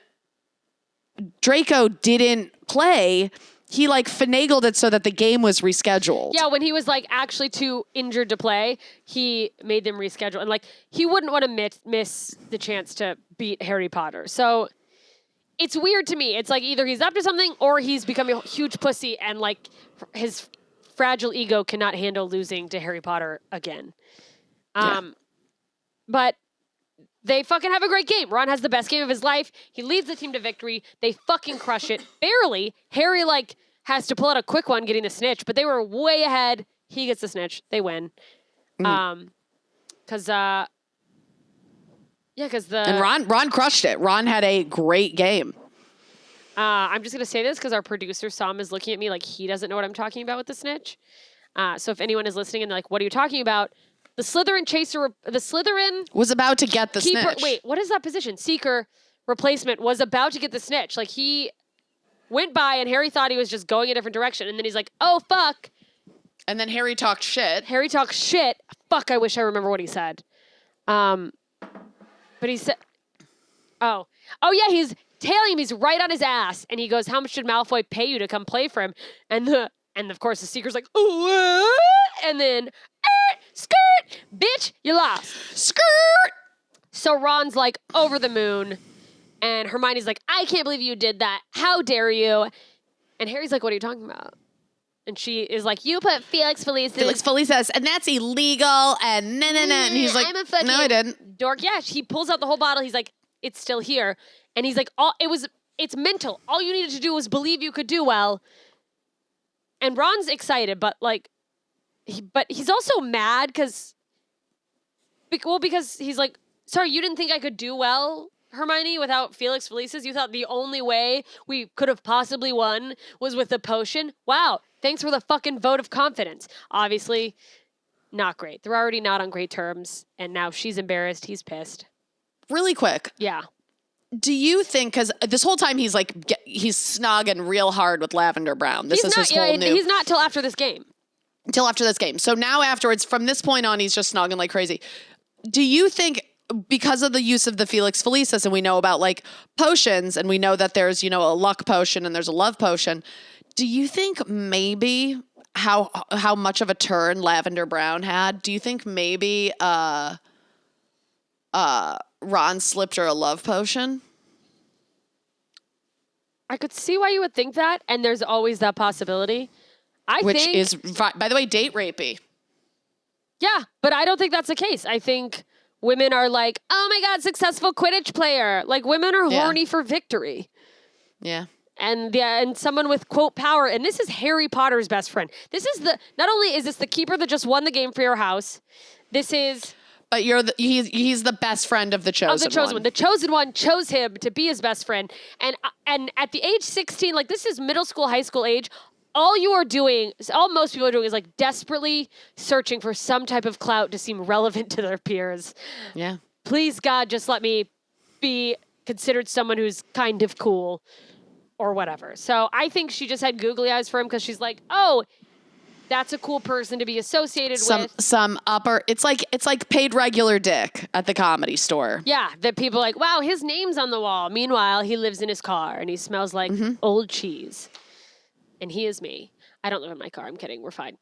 Draco didn't play, he like finagled it so that the game was rescheduled. Yeah, when he was like actually too injured to play, he made them reschedule. And like, he wouldn't want to miss the chance to beat Harry Potter. So it's weird to me. It's like either he's up to something or he's becoming a huge pussy and like his fragile ego cannot handle losing to Harry Potter again. But they fucking have a great game. Ron has the best game of his life. He leads the team to victory. They fucking crush it. Barely. Harry, like, has to pull out a quick one getting the snitch, but they were way ahead. He gets the snitch. They win. And Ron crushed it. Ron had a great game. I'm just going to say this because our producer, Sam, is looking at me like he doesn't know what I'm talking about with the snitch. So if anyone is listening and they're like, what are you talking about? The Slytherin was about to get the snitch. Wait, what is that position? Seeker replacement was about to get the snitch. Like, he went by and Harry thought he was just going a different direction. And then he's like, oh, fuck. And then Harry talked shit. Fuck, I wish I remember what he said. But he said, oh yeah, he's tailing him. He's right on his ass. And he goes, how much should Malfoy pay you to come play for him? And of course the Seeker's like, ooh, and then, skirt, bitch, you lost. Skirt. So Ron's like over the moon. And Hermione's like, I can't believe you did that. How dare you? And Harry's like, what are you talking about? And she is like, you put Felix Felicis. And that's illegal. And nah. And he's like, I'm a fucking no, I didn't. Dork. Yeah, he pulls out the whole bottle. He's like, it's still here. And he's like, it's mental. All you needed to do was believe you could do well. And Ron's excited, but like, he's also mad because he's like, sorry, you didn't think I could do well, Hermione, without Felix Felicis? You thought the only way we could have possibly won was with the potion? Wow, thanks for the fucking vote of confidence. Obviously, not great. They're already not on great terms, and now she's embarrassed. He's pissed. Really quick. Yeah. Do you think, because this whole time he's like, he's snogging real hard with Lavender Brown. This is his whole new... He's not till after this game. Until after this game. So now afterwards, from this point on, he's just snogging like crazy. Do you think, because of the use of the Felix Felicis, and we know about like potions, and we know that there's, a luck potion and there's a love potion, do you think maybe how much of a turn Lavender Brown had? Do you think maybe Ron slipped her a love potion? I could see why you would think that, and there's always that possibility. Which is, by the way, date rapey. Yeah, but I don't think that's the case. I think women are like, oh my God, successful Quidditch player. Like, women are horny for victory. Yeah. And someone with, quote, power. And this is Harry Potter's best friend. Not only is this the keeper that just won the game for your house, this is... But he's the best friend of the chosen one. The chosen one chose him to be his best friend. And at the age 16, like, this is middle school, high school age, all most people are doing is like desperately searching for some type of clout to seem relevant to their peers. Yeah. Please, God, just let me be considered someone who's kind of cool or whatever. So I think she just had googly eyes for him because she's like, oh, that's a cool person to be associated with. Some upper. It's like paid regular dick at the Comedy Store. Yeah, that people are like, wow, his name's on the wall. Meanwhile, he lives in his car and he smells like old cheese. And he is me. I don't live in my car. I'm kidding. We're fine.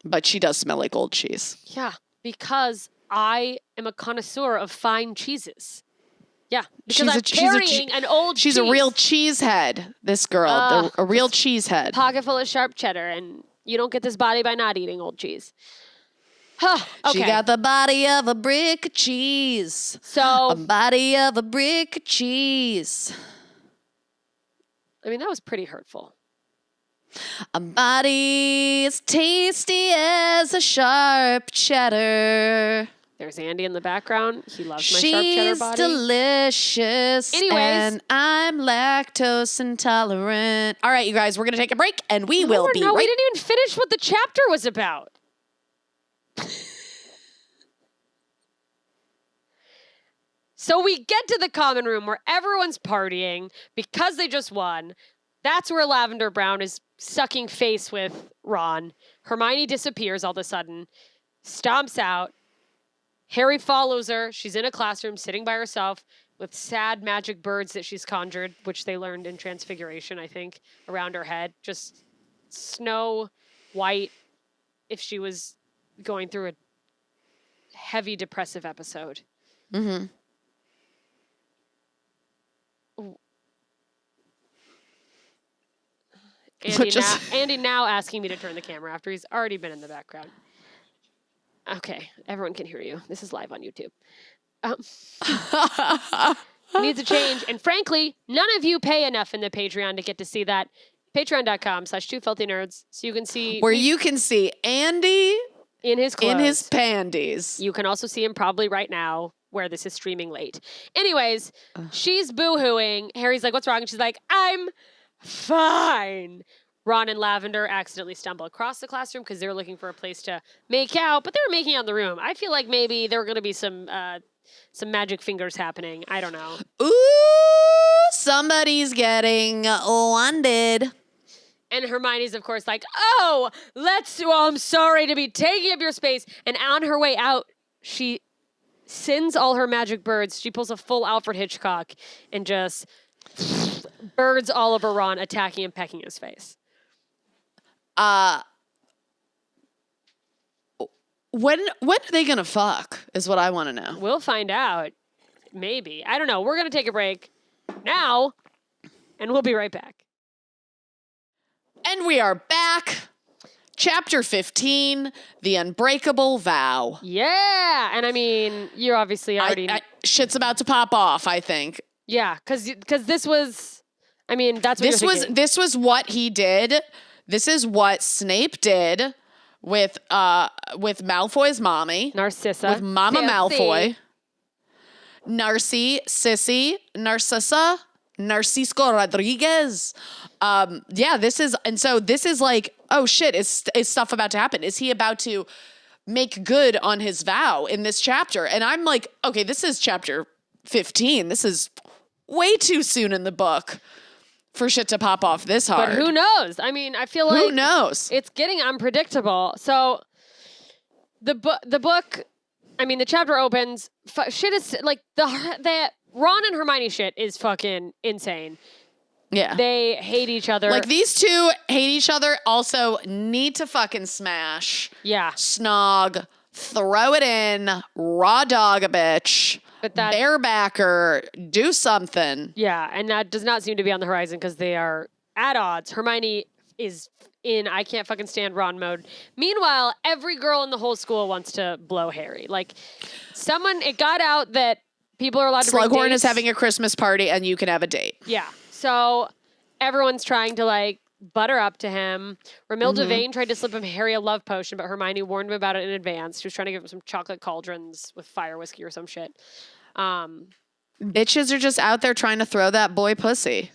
But she does smell like old cheese. Yeah, because I am a connoisseur of fine cheeses. Yeah, because I'm carrying an old cheese. She's a real cheesehead, this girl. A real cheesehead. Pocket full of sharp cheddar, and you don't get this body by not eating old cheese. Okay. She got the body of a brick of cheese. So a body of a brick of cheese. I mean, that was pretty hurtful. A body as tasty as a sharp cheddar. There's Andy in the background. He loves my sharp cheddar body. She's delicious. Anyways. And I'm lactose intolerant. All right, you guys, we're going to take a break, and we will be right. We didn't even finish what the chapter was about. So we get to the common room where everyone's partying because they just won. That's where Lavender Brown is sucking face with Ron. Hermione disappears all of a sudden, stomps out. Harry follows her. She's in a classroom sitting by herself with sad magic birds that she's conjured, which they learned in Transfiguration, I think, around her head. Just snow white if she was going through a heavy depressive episode. Mm-hmm. Andy now asking me to turn the camera after he's already been in the background. Okay, everyone can hear you. This is live on YouTube. Needs a change. And frankly, none of you pay enough in the Patreon to get to see that. Patreon.com/2filthynerds. So you can see... Where you can see Andy... in his clothes. In his panties. You can also see him probably right now where this is streaming late. Anyways, she's boo-hooing. Harry's like, what's wrong? And she's like, I'm fine. Ron and Lavender accidentally stumble across the classroom because they're looking for a place to make out, but they were making out in the room. I feel like maybe there were going to be some magic fingers happening. I don't know. Ooh, somebody's getting wanded. And Hermione's, of course, like, I'm sorry to be taking up your space. And on her way out, she sends all her magic birds. She pulls a full Alfred Hitchcock and just birds all over Ron, attacking and pecking his face. When are they gonna fuck is what I want to know. We'll find out. Maybe. I don't know. We're going to take a break now, and we'll be right back. And we are back. Chapter 15, The Unbreakable Vow. Yeah. And I mean, you're obviously already... shit's about to pop off, I think. Yeah, because this was... I mean, that's what you're thinking. This was what he did. This is what Snape did with Malfoy's mommy. Narcissa. With Mama Sissy. Malfoy. Narcissa, Narcisco Rodriguez. This is like, oh shit, is stuff about to happen? Is he about to make good on his vow in this chapter? And I'm like, okay, this is chapter 15. This is way too soon in the book for shit to pop off this hard. But who knows? I mean, I feel like... Who knows? It's getting unpredictable. So the book... I mean, the chapter opens. Shit is... Like, the Ron and Hermione shit is fucking insane. Yeah. They hate each other. Like, these two hate each other, also need to fucking smash. Yeah. Snog. Throw it in. Raw dog a bitch. But that... Barebacker. Do something. Yeah, and that does not seem to be on the horizon because they are at odds. Hermione is in I can't fucking stand Ron mode. Meanwhile, every girl in the whole school wants to blow Harry. Like, it got out that people are allowed to bring dates. Slughorn is having a Christmas party and you can have a date. Yeah. So everyone's trying to, like, butter up to him. Romilda Vane tried to slip him Harry a love potion, but Hermione warned him about it in advance. She was trying to give him some chocolate cauldrons with fire whiskey or some shit. Bitches are just out there trying to throw that boy pussy.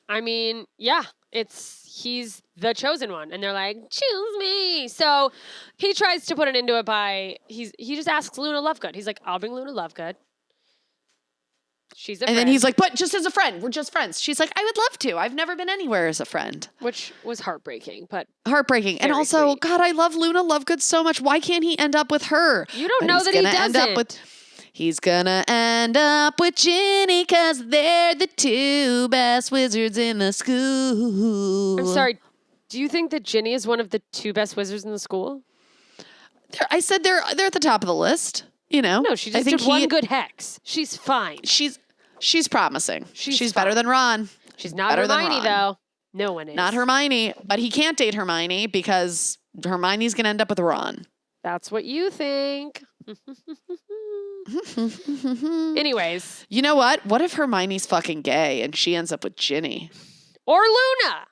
I mean, yeah, he's the chosen one, and they're like, choose me. So he tries to put an end to it by he just asks Luna Lovegood. He's like, I'll bring Luna Lovegood. She's a And friend. then he's like, but just as a friend. We're just friends. She's like, I would love to. I've never been anywhere as a friend. Which was heartbreaking, but Heartbreaking. And very also, sweet. God, I love Luna Lovegood so much. Why can't he end up with her? You don't But know he's that he gonna end up doesn't. He's gonna end up with Ginny because they're the two best wizards in the school. I'm sorry. Do you think that Ginny is one of the two best wizards in the school? I said they're at the top of the list. You know? No, she just I think did one good hex. She's fine. She's promising. She's better fine. than Ron. She's not better than Hermione, Ron. though. No one is. Not Hermione, but he can't date Hermione because Hermione's gonna end up with Ron. That's what you think. Anyways. You know what? What if Hermione's fucking gay and she ends up with Ginny? Or Luna.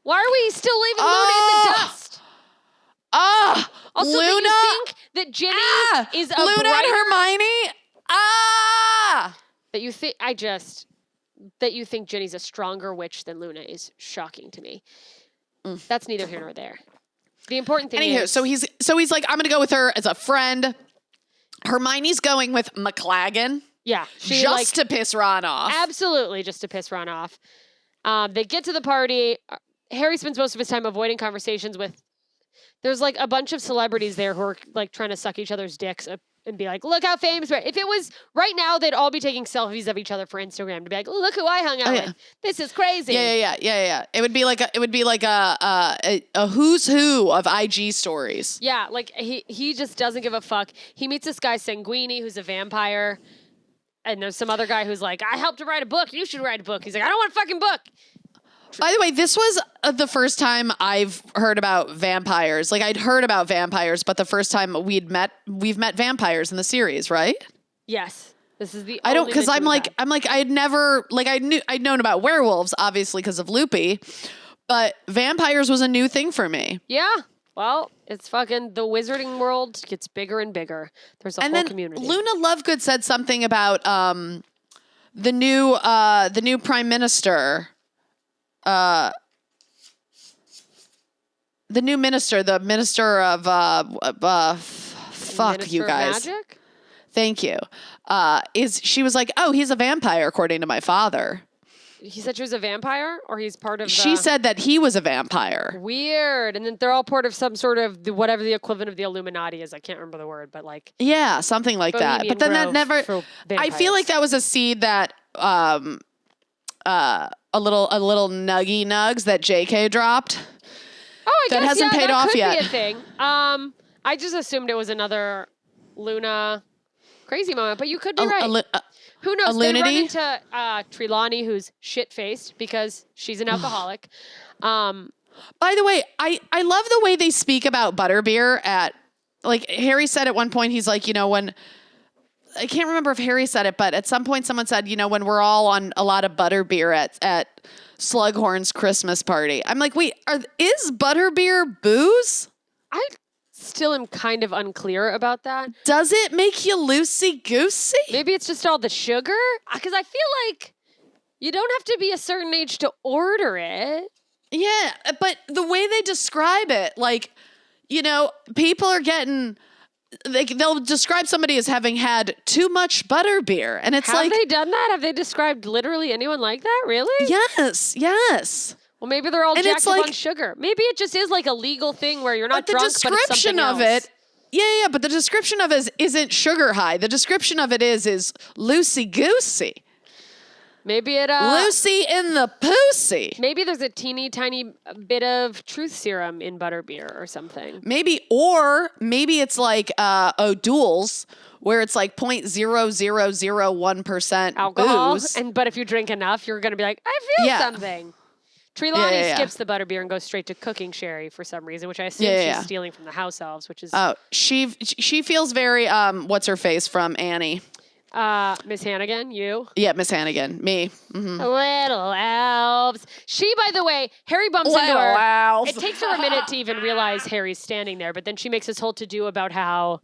Why are we still leaving Luna in the dust? Also, Luna. that you think that Ginny is a Luna brighter... and Hermione. That you think Ginny's a stronger witch than Luna is shocking to me. That's neither here nor there. The important thing is... So he's like, I'm gonna go with her as a friend. Hermione's going with McLaggen. Yeah. Just to piss Ron off. Absolutely, just to piss Ron off. They get to the party. Harry spends most of his time avoiding conversations with... There's like a bunch of celebrities there who are like trying to suck each other's dicks and be like, look how famous we are. If it was right now, they'd all be taking selfies of each other for Instagram to be like, look who I hung out with. This is crazy. Yeah. It would be like a who's who of IG stories. Yeah, like he just doesn't give a fuck. He meets this guy Sanguini who's a vampire, and there's some other guy who's like, I helped to write a book. You should write a book. He's like, I don't want a fucking book. By the way, this was the first time I've heard about vampires. Like I'd heard about vampires, but the first time we've met vampires in the series, right? Yes. This is the I don't, only because mention I'm of like, I'd never, like I'd known about werewolves, obviously because of Loopy, but vampires was a new thing for me. Yeah. Well, it's fucking, the wizarding world gets bigger and bigger. There's a whole community. Luna Lovegood said something about the new prime minister. The new minister, the minister of fuck Minister you of guys. Magic? Thank you. She was like, oh, he's a vampire according to my father. He said she was a vampire, or he's part of. She said that he was a vampire. Weird, and then they're all part of some sort of whatever the equivalent of the Illuminati is. I can't remember the word, but like. Yeah, something like that. But then that never. I feel like that was a seed that a little nuggy nugs that JK dropped. Oh, I guess that hasn't paid off could yet. Be a thing. I just assumed it was another Luna crazy moment, but you could be right. Who knows? They run into Trelawney, who's shit-faced because she's an alcoholic. By the way, I love the way they speak about butterbeer at, like, Harry said at one point, he's like, when, I can't remember if Harry said it, but at some point someone said, when we're all on a lot of butterbeer at Slughorn's Christmas party. I'm like, wait, is butterbeer booze? I still am kind of unclear about that. Does it make you loosey-goosey? Maybe it's just all the sugar? Because I feel like you don't have to be a certain age to order it. Yeah, but the way they describe it, like, people are getting... they'll describe somebody as having had too much butterbeer. And it's Have they done that? Have they described literally anyone like that? Really? Yes. Well, maybe they're all jacked up on sugar. Maybe it just is like a legal thing where you're not drunk, but it's something else. Yeah, but the description of it isn't sugar high. The description of it is loosey-goosey. Maybe it... Lucy in the pussy. Maybe there's a teeny tiny bit of truth serum in butterbeer or something. Maybe it's like O'Doul's, where it's like 0.0001% alcohol. booze. But if you drink enough, you're going to be like, I feel something. Trelawney skips the butterbeer and goes straight to cooking sherry for some reason, which I assume she's stealing from the house elves, which is... Oh, she feels very, what's her face from Annie? Miss Hannigan, you? Yeah, Miss Hannigan, me. Mm-hmm. Little elves. She, by the way, Harry bumps into her. Elves. It takes her a minute to even realize Harry's standing there, but then she makes this whole to-do about how...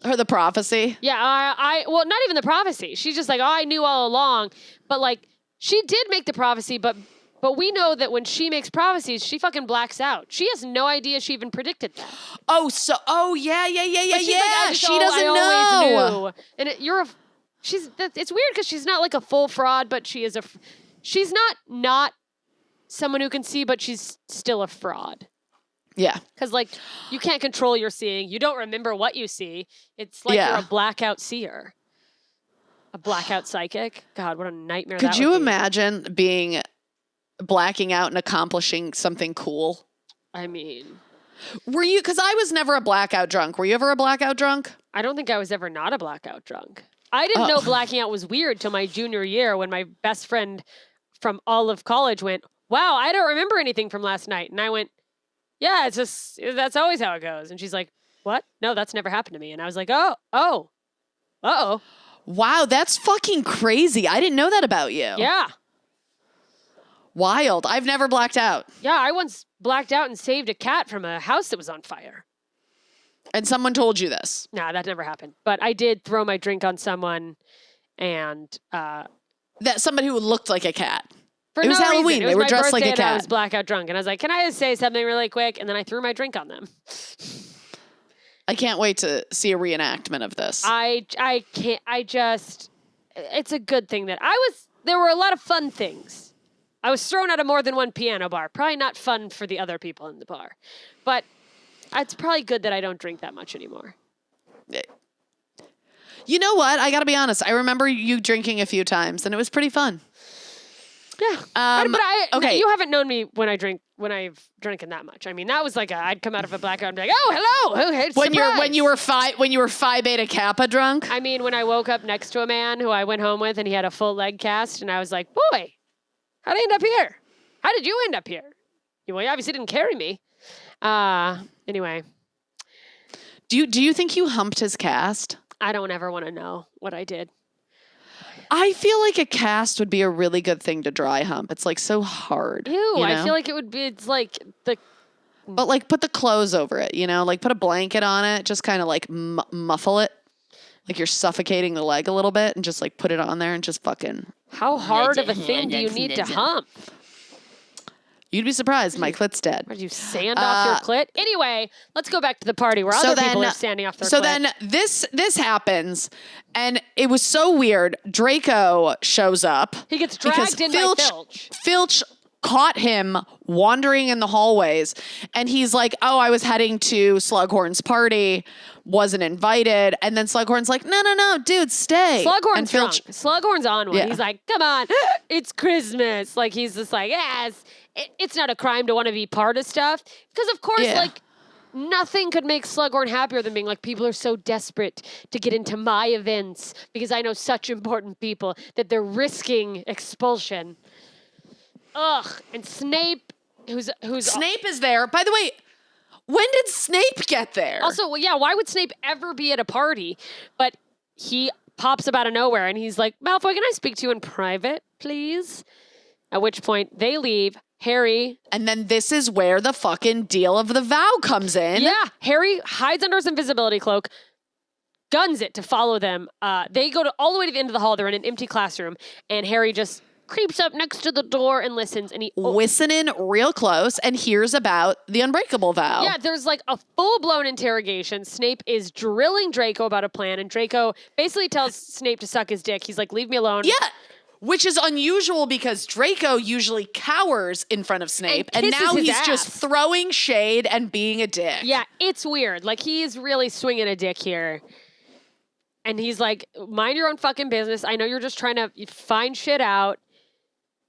The prophecy? Yeah, well, not even the prophecy. She's just like, I knew all along. But, like, she did make the prophecy, but we know that when she makes prophecies, she fucking blacks out. She has no idea she even predicted that. Yeah. Like, she doesn't know. And it's weird because she's not like a full fraud, but she's not someone who can see, but she's still a fraud. Yeah. Because, like, you can't control your seeing. You don't remember what you see. It's like you're a blackout seer. A blackout psychic. God, what a nightmare that would be. Could you imagine blacking out and accomplishing something cool? I mean... Were you... Because I was never a blackout drunk. Were you ever a blackout drunk? I don't think I was ever not a blackout drunk. I didn't know blacking out was weird till my junior year when my best friend from all of college went, wow, I don't remember anything from last night. And I went... Yeah, it's just, that's always how it goes. And she's like, what? No, that's never happened to me. And I was like, uh-oh. Wow, that's fucking crazy. I didn't know that about you. Yeah. Wild. I've never blacked out. Yeah, I once blacked out and saved a cat from a house that was on fire. And someone told you this? Nah, that never happened. But I did throw my drink on someone and... that somebody who looked like a cat. For it was no Halloween. Reason. It was they were my dressed like a birthday and cat. I was blackout drunk. And I was like, can I just say something really quick? And then I threw my drink on them. I can't wait to see a reenactment of this. I can't, it's a good thing that there were a lot of fun things. I was thrown out of more than one piano bar. Probably not fun for the other people in the bar. But it's probably good that I don't drink that much anymore. You know what? I got to be honest. I remember you drinking a few times and it was pretty fun. Yeah. Okay. You haven't known me when I've drinking that much. I mean, that was like I'd come out of a blackout and be like, oh, hello. Oh, hey, when you were Phi Beta Kappa drunk? I mean, when I woke up next to a man who I went home with and he had a full leg cast and I was like, boy, how'd I end up here? How did you end up here? Well, you obviously didn't carry me. Anyway. Do you think you humped his cast? I don't ever want to know what I did. I feel like a cast would be a really good thing to dry hump. It's like so hard. Ew, you know? I feel like it would be, it's like the... But like put the clothes over it, you know? Like put a blanket on it, just kind of like muffle it. Like you're suffocating the leg a little bit and just like put it on there and just fucking... How hard of a thing do you need to hump? You'd be surprised. My clit's dead. Did you sand off your clit? Anyway, let's go back to the party where other people are sanding off their clit. So then this happens, and it was so weird. Draco shows up. He gets dragged in by Filch. Filch caught him wandering in the hallways, and he's like, oh, I was heading to Slughorn's party, wasn't invited. And then Slughorn's like, no, dude, stay. Slughorn's drunk. Slughorn's on one. Yeah. He's like, come on, it's Christmas. Like, he's just like, yes. It's not a crime to want to be part of stuff. Because, of course, like, nothing could make Slughorn happier than being like, people are so desperate to get into my events because I know such important people that they're risking expulsion. Ugh. And Snape, who's Snape is there. By the way, when did Snape get there? Also, well, yeah, why would Snape ever be at a party? But he pops up out of nowhere and he's like, Malfoy, can I speak to you in private, please? At which point they leave. Harry. And then this is where the fucking deal of the vow comes in. Yeah. Harry hides under his invisibility cloak, guns it to follow them. They go all the way to the end of the hall. They're in an empty classroom. And Harry just creeps up next to the door and listens. And he listening real close and hears about the Unbreakable Vow. Yeah, there's like a full-blown interrogation. Snape is drilling Draco about a plan. And Draco basically tells Snape to suck his dick. He's like, leave me alone. Yeah. Which is unusual because Draco usually cowers in front of Snape. And now he's just throwing shade and being a dick. Yeah, it's weird. Like, he's really swinging a dick here. And he's like, mind your own fucking business. I know you're just trying to find shit out.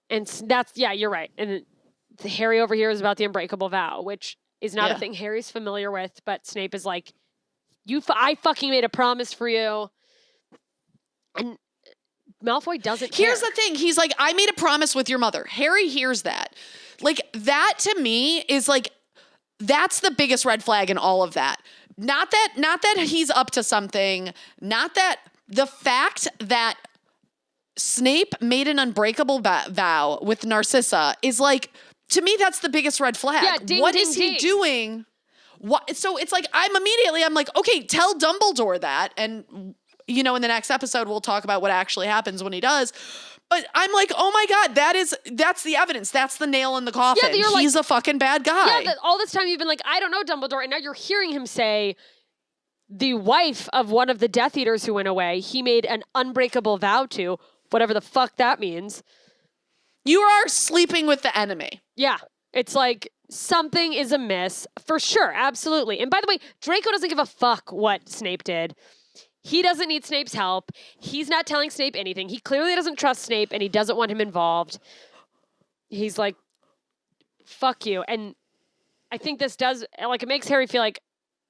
And you're right. And Harry over here is about the Unbreakable Vow, which is not a thing Harry's familiar with. But Snape is like, I fucking made a promise for you. And Malfoy doesn't care. Here's the thing. He's like, I made a promise with your mother. Harry hears that. Like, that to me is like, that's the biggest red flag in all of that. Not that he's up to something. Not that the fact that Snape made an unbreakable vow with Narcissa is like, to me, that's the biggest red flag. Yeah, ding, what ding, is ding. he doing? What? So it's like, I'm like, okay, tell Dumbledore that. And you know, in the next episode, we'll talk about what actually happens when he does. But I'm like, oh my God, that's the evidence. That's the nail in the coffin. Yeah, he's a fucking bad guy. Yeah, all this time you've been like, I don't know Dumbledore. And now you're hearing him say the wife of one of the Death Eaters who went away, he made an unbreakable vow to, whatever the fuck that means. You are sleeping with the enemy. Yeah. It's like something is amiss for sure. Absolutely. And by the way, Draco doesn't give a fuck what Snape did. He doesn't need Snape's help. He's not telling Snape anything. He clearly doesn't trust Snape and he doesn't want him involved. He's like, fuck you. And I think this does, like, it makes Harry feel like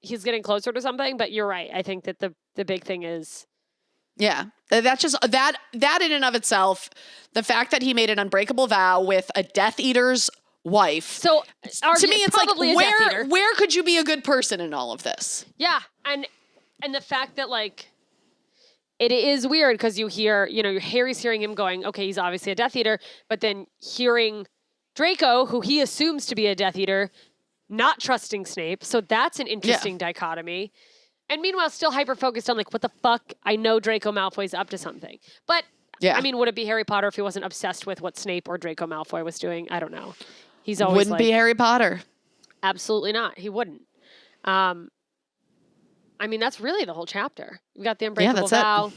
he's getting closer to something, but you're right. I think that the big thing is. Yeah. That's just, that in and of itself, the fact that he made an unbreakable vow with a Death Eater's wife. So to me, it's like, where could you be a good person in all of this? Yeah. And the fact that, like, it is weird because you hear, Harry's hearing him going, okay, he's obviously a Death Eater, but then hearing Draco, who he assumes to be a Death Eater, not trusting Snape. So that's an interesting dichotomy. And meanwhile, still hyper-focused on, like, what the fuck? I know Draco Malfoy's up to something. But, I mean, would it be Harry Potter if he wasn't obsessed with what Snape or Draco Malfoy was doing? I don't know. He's always Wouldn't be Harry Potter. Absolutely not. He wouldn't. I mean, that's really the whole chapter. We've got the Unbreakable Vow.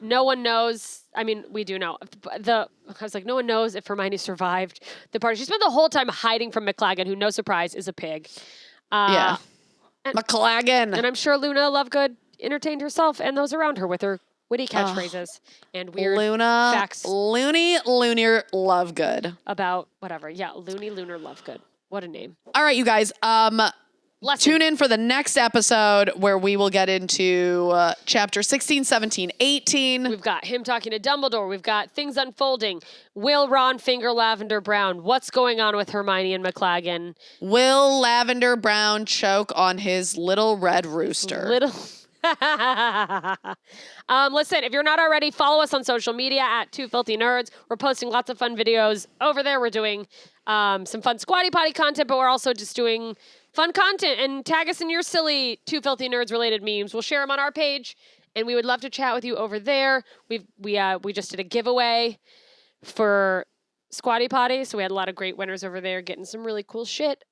No one knows. I mean, we do know. I was like, no one knows if Hermione survived the party. She spent the whole time hiding from McLaggen, who, no surprise, is a pig. McLaggen. And I'm sure Luna Lovegood entertained herself and those around her with her witty catchphrases and weird facts. Loony Lovegood. About whatever. Yeah, Loony Lunar Lovegood. What a name. All right, you guys. Tune in for the next episode where we will get into chapter 16, 17, 18. We've got him talking to Dumbledore. We've got things unfolding. Will Ron finger Lavender Brown? What's going on with Hermione and McLaggen? Will Lavender Brown choke on his little red rooster? Listen, if you're not already, follow us on social media at Two Filthy Nerds. We're posting lots of fun videos over there. We're doing some fun Squatty Potty content, but we're also just doing fun content, and tag us in your silly Two Filthy Nerds related memes. We'll share them on our page, and we would love to chat with you over there. We just did a giveaway for Squatty Potty, so we had a lot of great winners over there getting some really cool shit.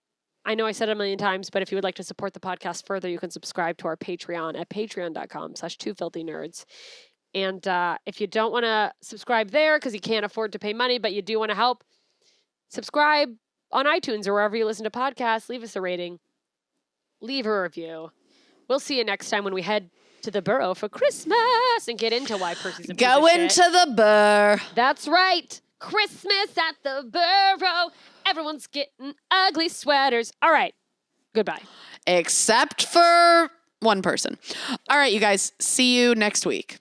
I know I said it a million times, but if you would like to support the podcast further, you can subscribe to our Patreon at patreon.com/twofilthynerds. And if you don't want to subscribe there because you can't afford to pay money, but you do want to help, subscribe on iTunes or wherever you listen to podcasts. Leave us a rating. Leave a review. We'll see you next time when we head to the Burrow for Christmas and get into why Percy's a piece of shit. To the Burr. That's right. Christmas at the Burrow. Everyone's getting ugly sweaters. All right. Goodbye. Except for one person. All right, you guys. See you next week.